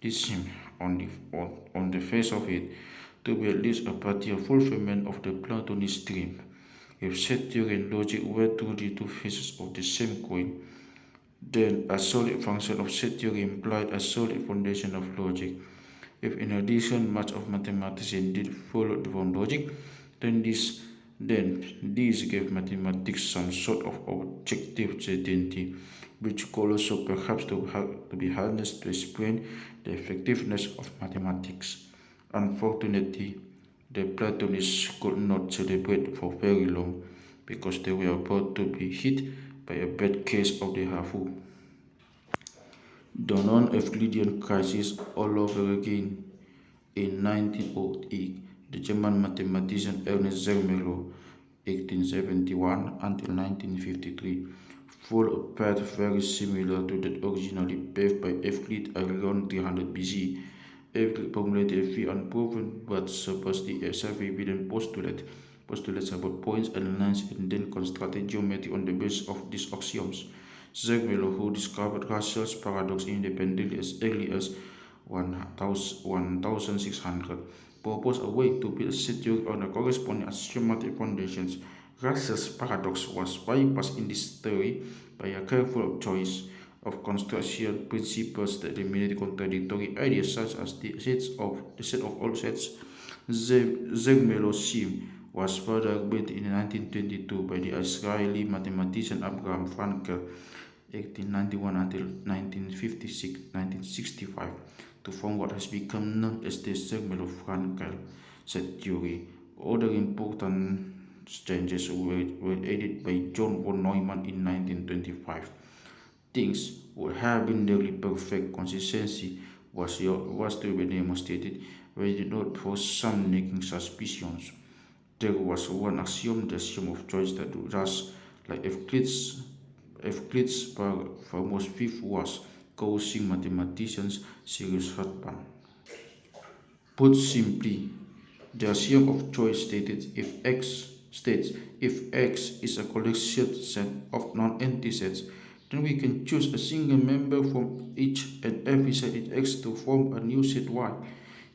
This seemed, on the face of it, to be at least a partial fulfillment of the Platonist dream. If set theory and logic were truly two faces of the same coin, then a solid function of set theory implied a solid foundation of logic. If in addition much of mathematics indeed followed from logic, then this gave mathematics some sort of objective certainty, which could also perhaps to be harnessed to explain the effectiveness of mathematics. Unfortunately, the Platonists could not celebrate for very long because they were about to be hit by a bad case of deja vu. The non-Euclidean crisis all over again. In 1908, the German mathematician Ernest Zermelo, 1871 until 1953, followed a path very similar to that originally paved by Euclid around 300 BC. Euclid formulated a few unproven but supposedly self-evident postulates about points and lines, and then constructed geometry on the basis of these axioms. Zermelo, who discovered Russell's paradox independently as early as 1600, proposed a way to build a set theory on the corresponding axiomatic foundations. Russell's paradox was bypassed in this theory by a careful choice of construction principles that eliminated contradictory ideas such as the set of all sets. Zermelo's scheme was further augmented in 1922 by the Israeli mathematician Abraham Frankel, 1891 until 1965, to form what has become known as the Zermelo-Frankel set theory. Other important changes were added by John von Neumann in 1925. Things would have been nearly perfect. Consistency was to be demonstrated, were it not for some nagging suspicions. There was one axiom, the axiom of choice, that just like Euclid's famous fifth was causing mathematicians serious heartburn. Put simply, the axiom of choice states if X is a collection set of non-empty sets, then we can choose a single member from each and every set in X to form a new set Y.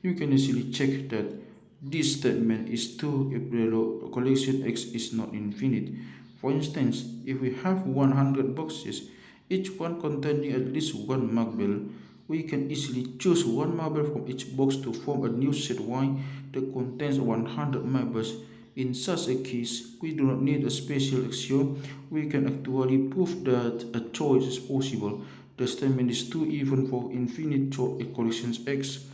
You can easily check that this statement is true if the collection X is not infinite. For instance, if we have 100 boxes, each one containing at least one marble, we can easily choose one marble from each box to form a new set Y that contains 100 marbles. In such a case, we do not need a special axiom. We can actually prove that a choice is possible. The statement is true even for infinite collections X,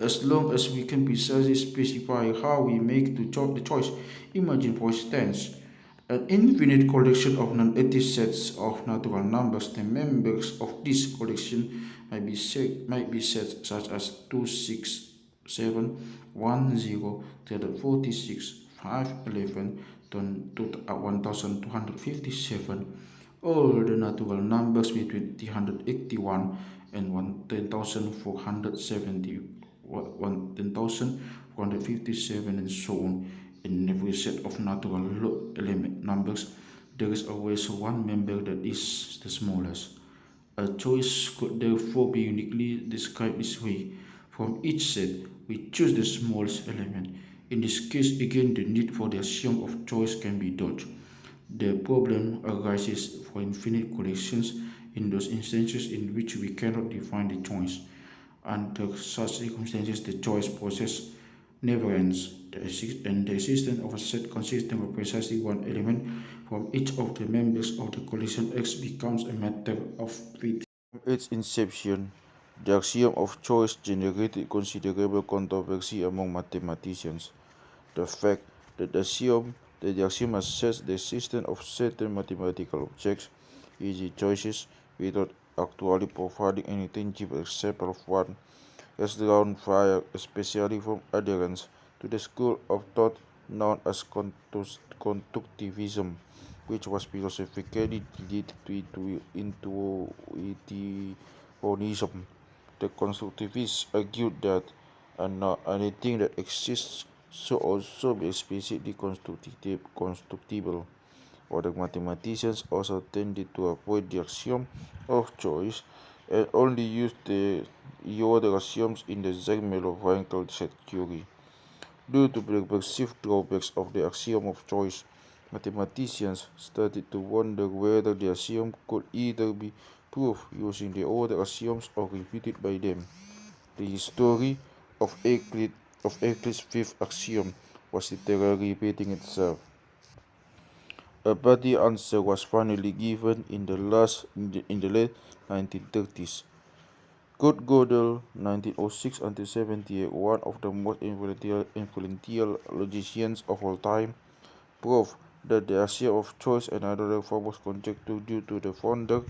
as long as we can precisely specify how we make the choice. Imagine, for instance, an infinite collection of non-empty sets of natural numbers. The members of this collection might be sets such as 2, 6, 7, 1, 0, 346, 5, 11, 1257. All the natural numbers between 381 and 10,470, 10,457, and so on. In every set of natural element numbers, there is always one member that is the smallest. A choice could therefore be uniquely described this way. From each set, we choose the smallest element. In this case, again, the need for the axiom of choice can be dodged. The problem arises for infinite collections in those instances in which we cannot define the choice. Under such circumstances, the choice process never ends. The existence of a set consisting of precisely one element from each of the members of the collection X becomes a matter of faith. From its inception, the axiom of choice generated considerable controversy among mathematicians. The fact that the axiom asserts the existence of certain mathematical objects, e.g. choices, without actually providing any tangible example of one, has drawn fire, especially from adherents to the school of thought known as constructivism, which was philosophically related to intuitionism. The constructivists argued that anything that exists should also be explicitly constructible. Other mathematicians also tended to avoid the axiom of choice and only used the other axioms in the Zermelo-Wankel set theory. Due to the perceived drawbacks of the axiom of choice, mathematicians started to wonder whether the axiom could either be proved using the other axioms or refuted by them. The history of Euclid's fifth axiom was literally repeating itself. A body answer was finally given in the late 1930s. Kurt Gödel, 1906 until 78, one of the most influential logicians of all time, proved that the axiom of choice and another form was conjecture due to the founder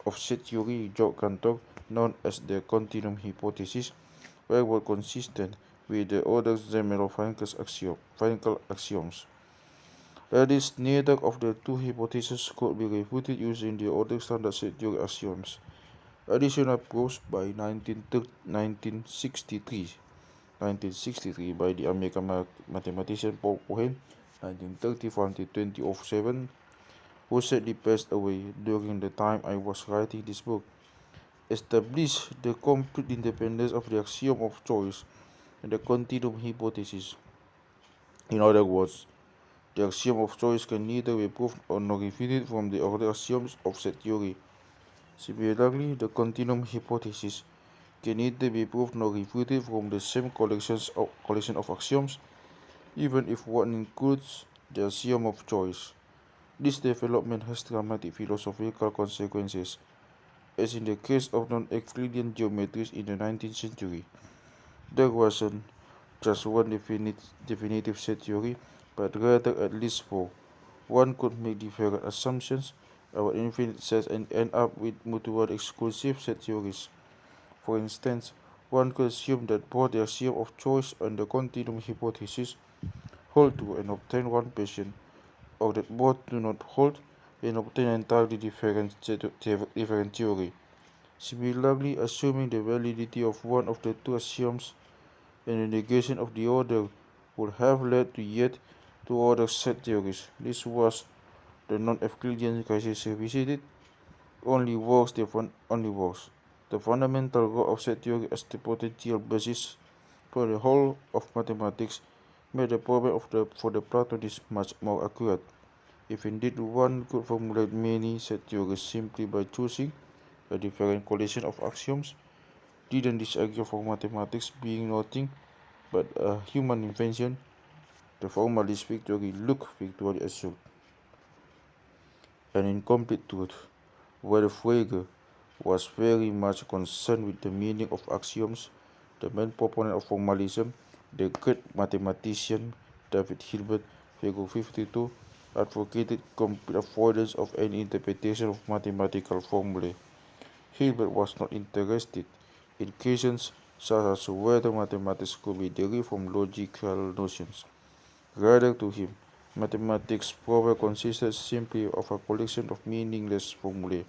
of set theory, Georg Cantor, known as the continuum hypothesis, were both consistent with the other Zermelo-Wankel axioms. That is, neither of the two hypotheses could be refuted using the other standard set theory axioms. Additional proofs by 1963 by the American mathematician Paul Cohen, 1934-2007, who sadly passed away during the time I was writing this book, established the complete independence of the axiom of choice and the continuum hypothesis. In other words, the axiom of choice can neither be proved nor refuted from the other axioms of set theory. Similarly, the continuum hypothesis can neither be proved nor refuted from the same collection of axioms, even if one includes the axiom of choice. This development has dramatic philosophical consequences, as in the case of non-Euclidean geometries in the 19th century. There wasn't just one definitive set theory, but rather at least four. One could make different assumptions about infinite sets and end up with mutually exclusive set theories. For instance, one could assume that both the axiom of choice and the continuum hypothesis hold true and obtain one patient, or that both do not hold and obtain an entirely different theory. Similarly, assuming the validity of one of the two axioms and the negation of the other would have led to yet two other set theories. This was the non-Euclidean crisis revisited. Only works. The fundamental role of set theory as the potential basis for the whole of mathematics made the problem for the Platonists much more accurate. If indeed one could formulate many set theories simply by choosing a different collection of axioms, didn't this argue for mathematics being nothing but a human invention? The formalist victory looked virtually assured. An incomplete truth, where Frege was very much concerned with the meaning of axioms. The main proponent of formalism, the great mathematician David Hilbert, figure 52, advocated complete avoidance of any interpretation of mathematical formulae. Hilbert was not interested in questions such as whether mathematics could be derived from logical notions. Rather, to him, mathematics probably consisted simply of a collection of meaningless formulae,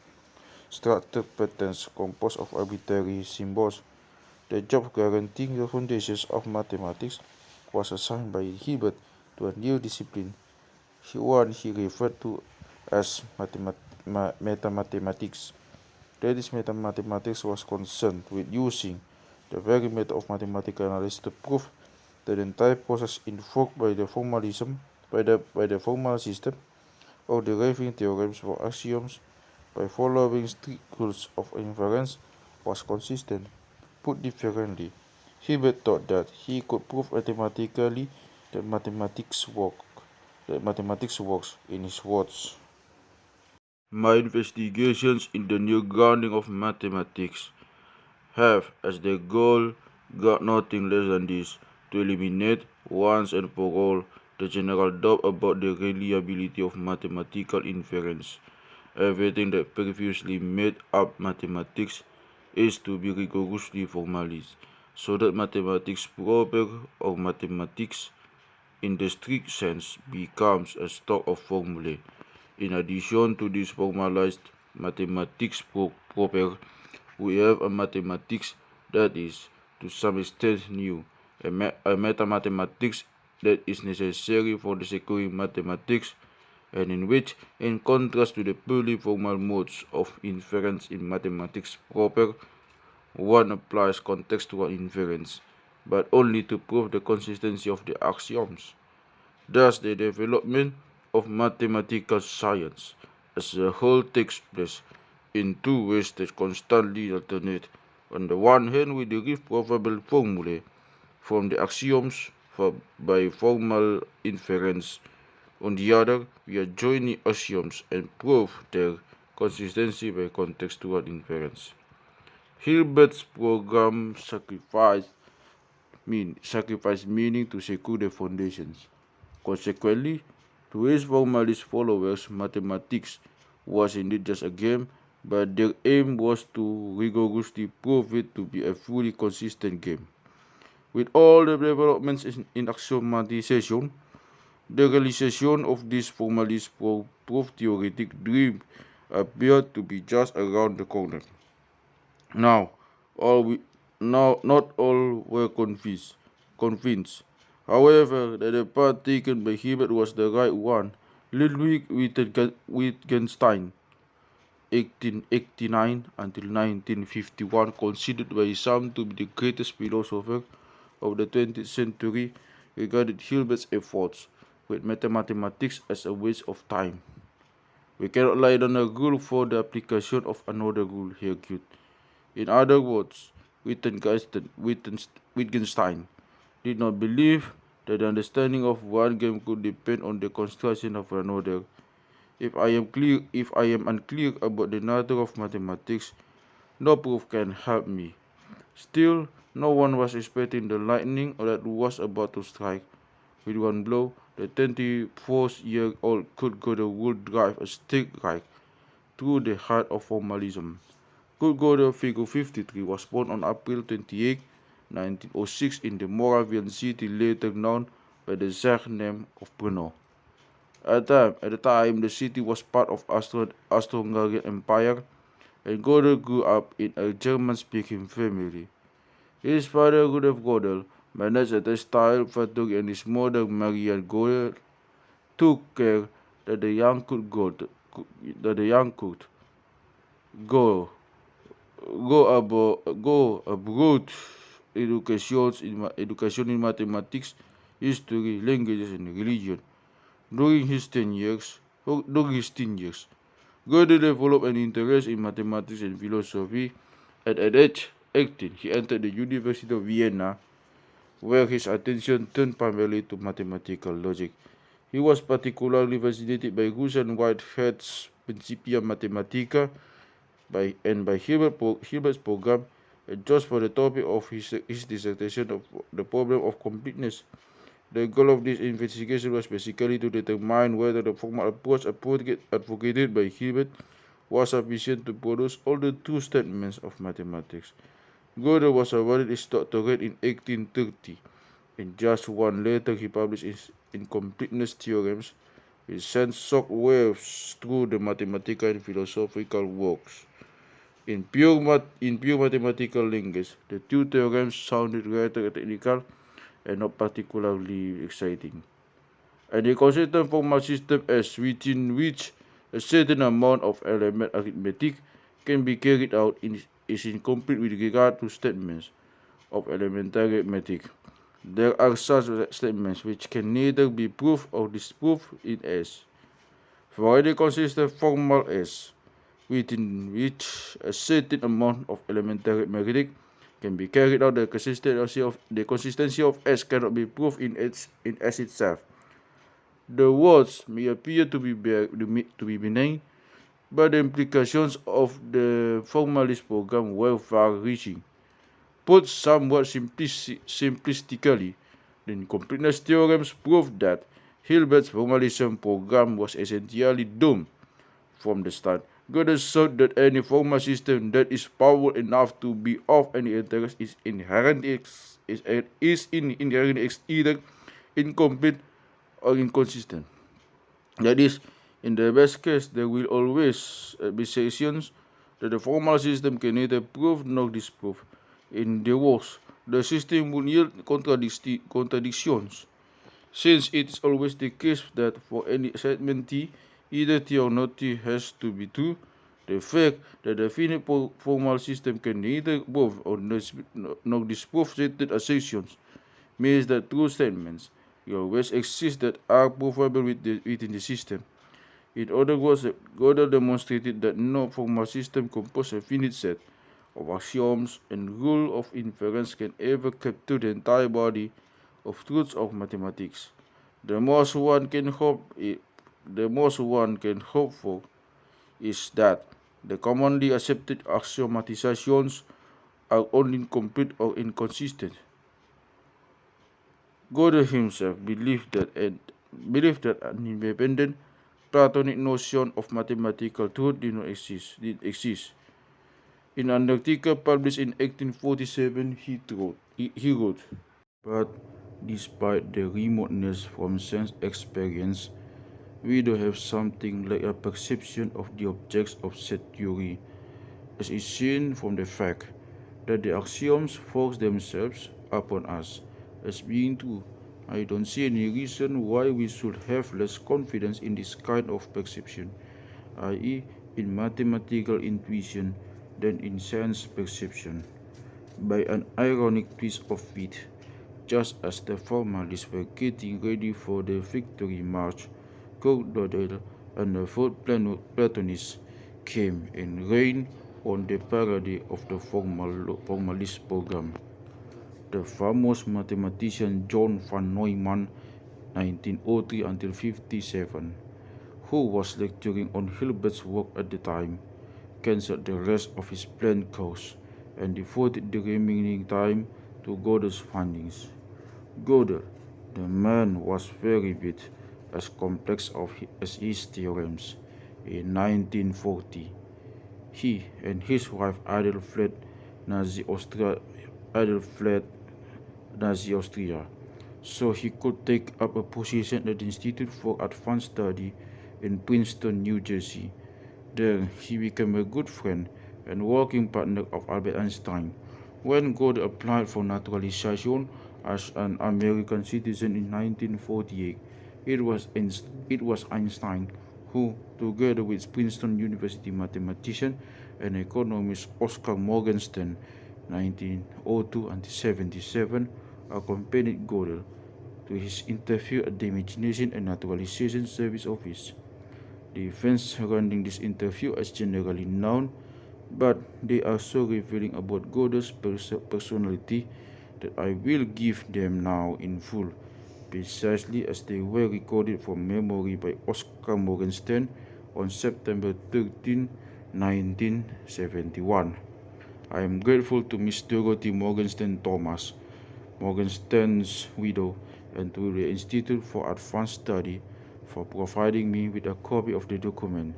structured patterns composed of arbitrary symbols. The job guaranteeing the foundations of mathematics was assigned by Hilbert to a new discipline, one he referred to as metamathematics. That is, mathematics was concerned with using the very method of mathematical analysis to prove that the entire process invoked by the formal system of deriving theorems for axioms by following strict rules of inference was consistent. Put differently, Hilbert thought that he could prove mathematically that mathematics works. In his words, "My investigations in the new grounding of mathematics have as their goal got nothing less than this: to eliminate once and for all the general doubt about the reliability of mathematical inference. Everything that previously made up mathematics is to be rigorously formalized, so that mathematics proper, or mathematics in the strict sense, becomes a stock of formulae. In addition to this formalized mathematics proper, we have a mathematics that is, to some extent, new, a meta-mathematics that is necessary for the securing mathematics, and in which, in contrast to the purely formal modes of inference in mathematics proper, one applies contextual inference, but only to prove the consistency of the axioms. Thus, the development of mathematical science as a whole takes place in two ways that constantly alternate. On the one hand, we derive probable formulae from the axioms by formal inference. On the other, we adjoin the axioms and prove their consistency by contextual inference. Hilbert's program sacrificed meaning to secure the foundations. Consequently, to his formalist followers, mathematics was indeed just a game, but their aim was to rigorously prove it to be a fully consistent game. With all the developments in axiomatization, the realization of this formalist proof theoretic dream appeared to be just around the corner. Now, all we, now not all were convinced. However, that the path taken by Hilbert was the right one. Ludwig Wittgenstein, 1889 until 1951, considered by some to be the greatest philosopher of the 20th century, regarded Hilbert's efforts with mathematics as a waste of time. "We cannot lay down a rule for the application of another rule," he argued. In other words, Wittgenstein did not believe that the understanding of one game could depend on the construction of another. If I am unclear about the nature of mathematics, no proof can help me. Still, no one was expecting the lightning that was about to strike. With one blow, the 24-year-old Kurt would drive a stake right through the heart of formalism. Kurt figure 53, was born on April 28, 1906 in the Moravian city later known by the surname of Brno. At the time, the city was part of Austro-Hungarian Empire, and Gödel grew up in a German-speaking family. His father, Rudolf Gödel, managed a textile factory, and his mother, Marianne Gödel, took care that the young could go abroad education in mathematics, history, languages, and religion. During his teen years, Gödel developed an interest in mathematics and philosophy. At age 18, he entered the University of Vienna, where his attention turned primarily to mathematical logic. He was particularly fascinated by Rosen Whitehead's Principia Mathematica and by Hilbert's program, and chose for the topic of his dissertation of the problem of completeness. The goal of this investigation was basically to determine whether the formal approach advocated by Hilbert was sufficient to produce all the true statements of mathematics. Gödel was awarded his doctorate in 1830. In just one letter, he published his incompleteness theorems, which sent shock waves through the mathematical and philosophical works. In pure mathematical language, the two theorems sounded rather technical and not particularly exciting. And a consistent formal system S within which a certain amount of element arithmetic can be carried out is incomplete with regard to statements of elementary arithmetic. There are such statements which can neither be proved or disproved in S. For any consistent formal S, within which a certain amount of elementary arithmetic can be carried out, the consistency of S cannot be proved in S itself. The words may appear to be benign, but the implications of the formalist program were far-reaching. Put somewhat simplistically, the incompleteness theorems proved that Hilbert's formalism program was essentially doomed from the start. Gödel showed that any formal system that is powerful enough to be of any interest is inherently either incomplete or inconsistent. That is, in the best case, there will always be sections that the formal system can neither prove nor disprove. In the worst, the system will yield contradictions, since it is always the case that for any statement T, either T or not T has to be true. The fact that the finite formal system can neither prove nor disprove stated assertions means that true statements will always exist that are provable within the system. In other words, Gödel demonstrated that no formal system composed a finite set of axioms and rules of inference can ever capture the entire body of truths of mathematics. The most one can hope for is that the commonly accepted axiomatizations are only incomplete or inconsistent. Gödel himself believed that an independent Platonic notion of mathematical truth did exist. In an article published in 1847, he wrote, "But despite the remoteness from sense experience, we do have something like a perception of the objects of said theory, as is seen from the fact that the axioms force themselves upon us as being true. I don't see any reason why we should have less confidence in this kind of perception, i.e., in mathematical intuition, than in sense perception." By an ironic twist of fate, just as the formalists were getting ready for the victory march, Gödel and the fourth Platonists came and reigned on the parody of the formalist program. The famous mathematician John van Neumann, 1903 until 57, who was lecturing on Hilbert's work at the time, cancelled the rest of his planned course and devoted the remaining time to Gödel's findings. Gödel, the man, was very bit as complex as his theorems. In 1940, he and his wife Adele fled Nazi Austria, so he could take up a position at the Institute for Advanced Study in Princeton, New Jersey. There, he became a good friend and working partner of Albert Einstein. When Gödel applied for naturalization as an American citizen in 1948, it was Einstein who, together with Princeton University mathematician and economist Oscar Morgenstern, 1902 and 1977, accompanied Gödel to his interview at the Imagination and Naturalization Service Office. The events surrounding this interview are generally known, but they are so revealing about Gödel's personality that I will give them now in full, precisely as they were recorded from memory by Oscar Morgenstern on September 13, 1971. I am grateful to Miss Dorothy Morgenstern Thomas, Morgenstern's widow, and to the Institute for Advanced Study for providing me with a copy of the document.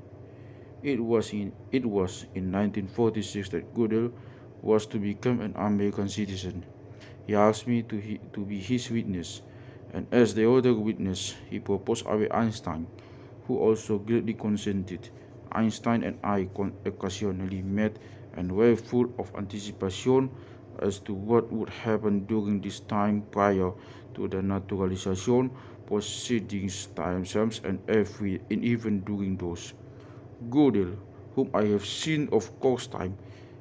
It was in 1946 that Gödel was to become an American citizen. He asked me to be his witness, and as the other witness, he proposed Albert Einstein, who also gladly consented. Einstein and I occasionally met and were full of anticipation as to what would happen during this time prior to the naturalization proceedings themselves and even during those. Gödel, whom I have seen of course time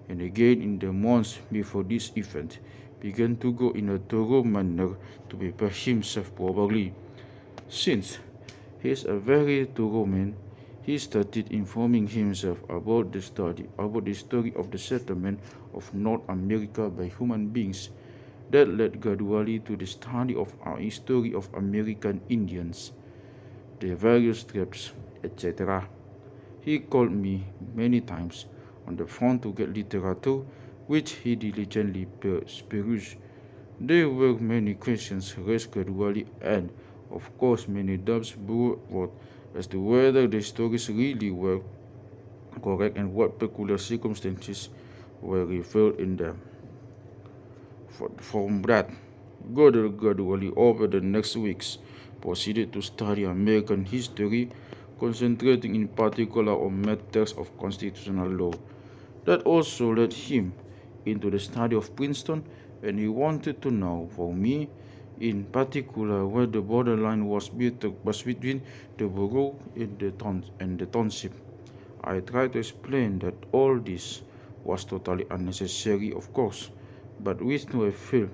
and again in the months before this event, began to go in a thorough manner to prepare himself properly. Since he is a very thorough man, He started informing himself about the story of the settlement of North America by human beings. That led gradually to the study of our history of American Indians, their various tribes, etc. He called me many times on the phone to get literature, which he diligently perused. There were many questions raised gradually, and, of course, many doubts brought as to whether the stories really were correct and what peculiar circumstances were revealed in them. From that, Goddard gradually over the next weeks proceeded to study American history, concentrating in particular on matters of constitutional law. That also led him into the study of Princeton, and he wanted to know, for me in particular, where the borderline was between the borough and the township. I tried to explain that all this was totally unnecessary, of course, but with no avail.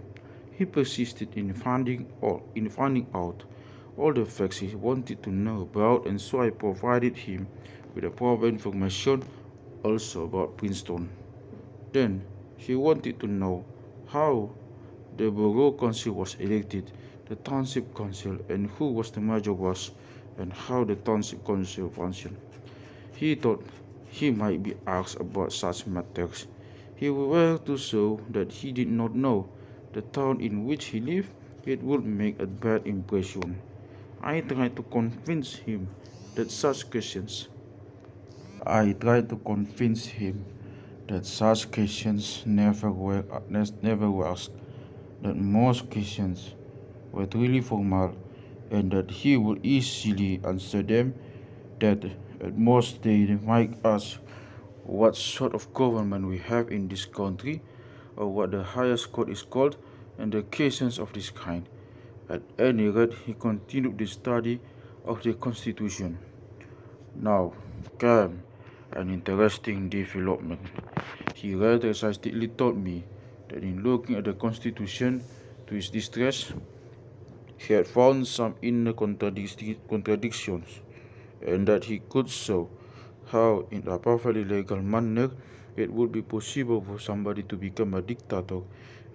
He persisted in finding out all the facts he wanted to know about, and so I provided him with the proper information also about Princeton. Then he wanted to know how the borough council was elected, the township council, and who was the mayor was, and how the township council functioned. He thought he might be asked about such matters. He were to show that he did not know the town in which he lived, it would make a bad impression. I tried to convince him that such questions I tried to convince him that such questions never were asked, that most questions were really formal, and that he would easily answer them, that at most they might ask what sort of government we have in this country, or what the highest court is called, and the questions of this kind. At any rate, he continued the study of the Constitution. Now came an interesting development. He rather excitedly told me that in looking at the Constitution, to his distress, he had found some inner contradictions, and that he could show how, in a perfectly legal manner, it would be possible for somebody to become a dictator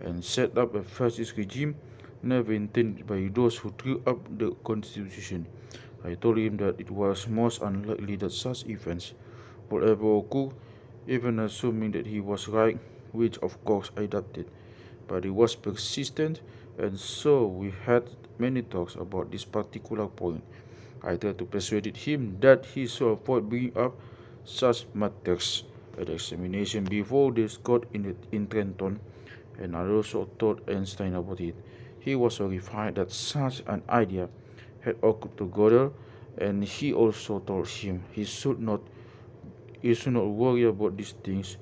and set up a fascist regime never intended by those who drew up the Constitution. I told him that it was most unlikely that such events would ever occur, even assuming that he was right, which of course I doubted. But he was persistent, and so we had many talks about this particular point. I tried to persuade him that he should avoid bringing up such matters at the examination before they got in Trenton, and I also told Einstein about it. He was horrified that such an idea had occurred to Gödel, and he also told him he should not worry about these things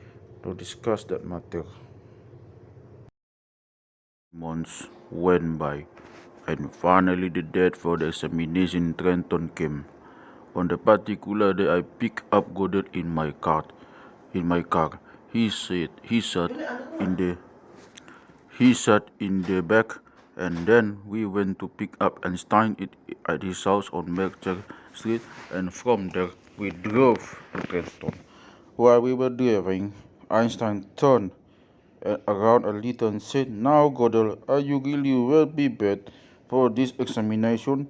nor discuss that matter. Months went by, and finally the date for the examination in Trenton came. On the particular day, I picked up Goddard in my car. In the he sat in the back, and then we went to pick up Einstein at his house on Mercer Street, and from there we drove to Trenton. While we were driving, Einstein turned around a little and said, "Now, Goddard, are you really well prepared for this examination?"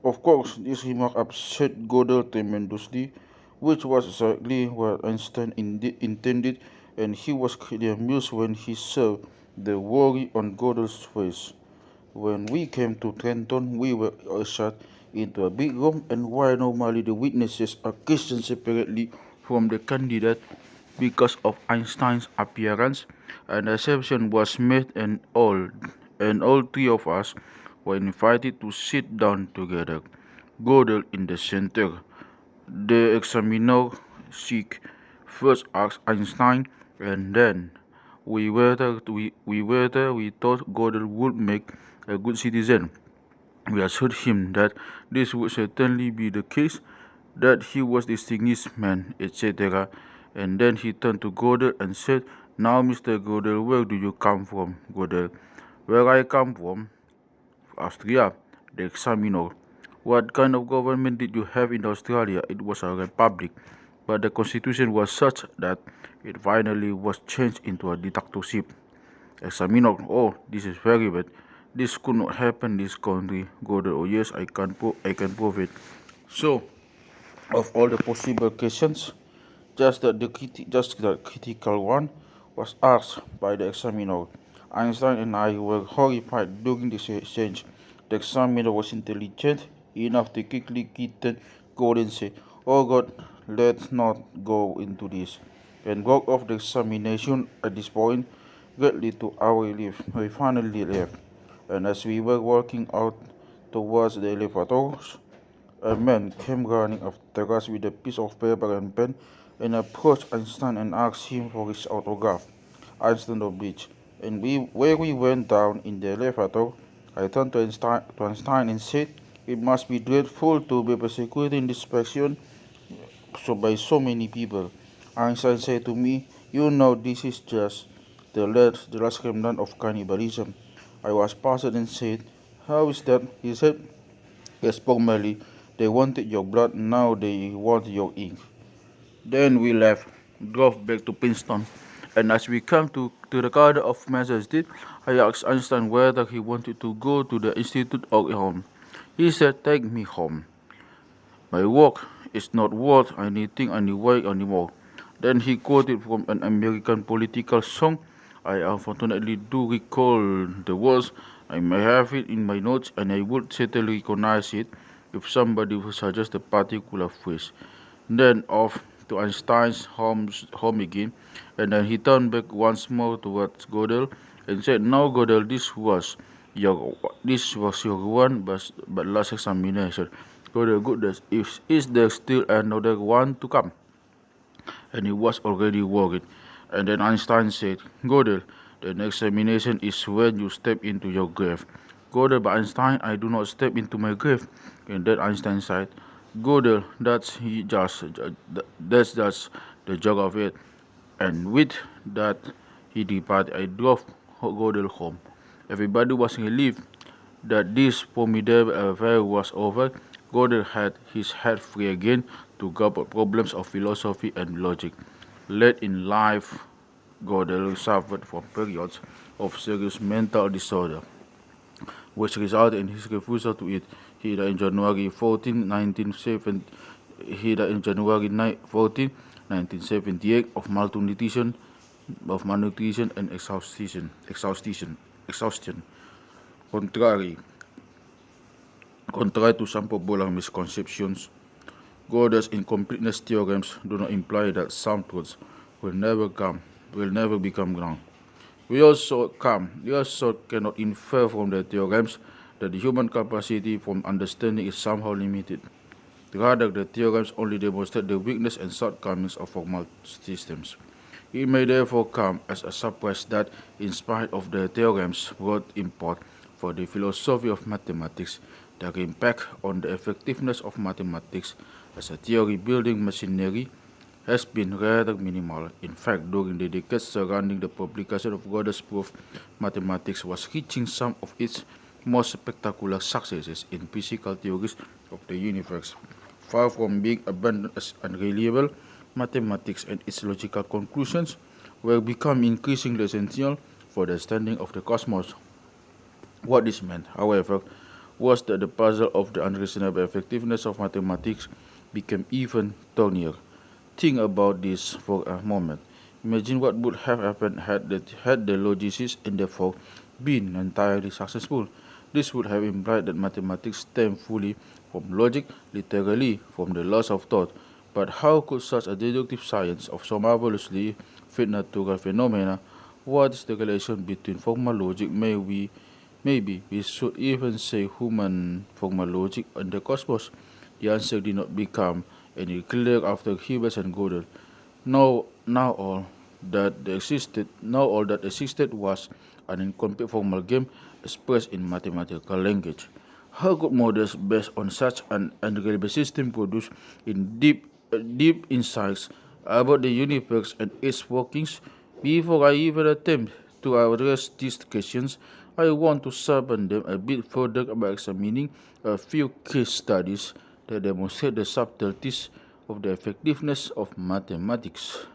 Of course, this remark upset Gödel tremendously, which was exactly what Einstein intended, and he was greatly amused when he saw the worry on Gödel's face. When we came to Trenton, we were ushered into a big room, and while normally the witnesses are questioned separately from the candidate because of Einstein's appearance, an exception was made, and all three of us were invited to sit down together, Gödel in the center. The examiner Schick first asked Einstein, and then whether we thought Gödel would make a good citizen. We assured him that this would certainly be the case, that he was a distinguished man, etc. And then he turned to Gödel and said, "Now, Mr. Gödel, where do you come from?" Gödel, "Where I come from? Austria." The examiner, What kind of government did you have in Australia? It was a republic, but the constitution was such that it finally was changed into a dictatorship. Examiner, oh, this is very bad. This could not happen in this country. God, oh yes, I can prove it. So, of all the possible questions, just the critical one was asked by the examiner. Einstein and I were horrified during this exchange. The examiner was intelligent enough to quickly go and say, "Oh God, let's not go into this," and walk off the examination. At this point, greatly to our relief, we finally left. And as we were walking out towards the elevators, a man came running after us with a piece of paper and pen and approached Einstein and asked him for his autograph. Einstein obliged, and where we went down in the elevator, I turned to Einstein and said, "It must be dreadful to be persecuted in this fashion by so many people." Einstein said to me, "You know, this is just the last remnant of cannibalism." I was puzzled and said, "How is that?" He said, "Yes, formally, they wanted your blood, now they want your ink." Then we left, drove back to Princeton, and as we came to the corner of Massachusetts, I asked Einstein whether he wanted to go to the institute or home. He said, "Take me home. My work is not worth anything anyway anymore." Then he quoted from an American political song. I unfortunately do recall the words. I may have it in my notes, and I would certainly recognize it if somebody would suggest a particular phrase. Then off to Einstein's home again, and then he turned back once more towards Gödel and said, "Now, Gödel, this was your one but last examination. Gödel, goodness, is there still another one to come?" And he was already worried. And then Einstein said, "Gödel, the next examination is when you step into your grave." "Gödel, but Einstein, I do not step into my grave." And then Einstein said, "Gödel, that's just the joke of it." And with that, he departed. I drove Gödel home. Everybody was relieved that this formidable affair was over. Gödel had his head free again to grapple problems of philosophy and logic. Late in life, Gödel suffered from periods of serious mental disorder, which resulted in his refusal to eat. He died in January 14, 1970. He died in January 14, 1978 of malnutrition and exhaustion. Contrary, Contrary to some popular misconceptions, Gödel's incompleteness theorems do not imply that some truths will never become ground. We also cannot infer from the theorems that the human capacity for understanding is somehow limited. Rather, the theorems only demonstrate the weakness and shortcomings of formal systems. It may therefore come as a surprise that, in spite of the theorem's broad import for the philosophy of mathematics, their impact on the effectiveness of mathematics as a theory-building machinery has been rather minimal. In fact, during the decades surrounding the publication of Gödel's proof, mathematics was reaching some of its most spectacular successes in physical theories of the universe. Far from being abandoned as unreliable, mathematics and its logical conclusions were becoming increasingly essential for the understanding of the cosmos. What this meant, however, was that the puzzle of the unreasonable effectiveness of mathematics became even thornier. Think about this for a moment. Imagine what would have happened had the logicians and therefore been entirely successful. This would have implied that mathematics stemmed fully from logic, literally from the laws of thought. But how could such a deductive science of so marvelously fit natural phenomena? What is the relation between formal logic, maybe we should even say human formal logic, and the cosmos? The answer did not become any clearer after Hubers and Gödel. Now all that existed was an incomplete formal game expressed in mathematical language. How could models based on such an unreliable system produce deep insights about the universe and its workings before I even attempt To address these questions, I want to sharpen them a bit further by examining a few case studies that demonstrate the subtleties of the effectiveness of mathematics.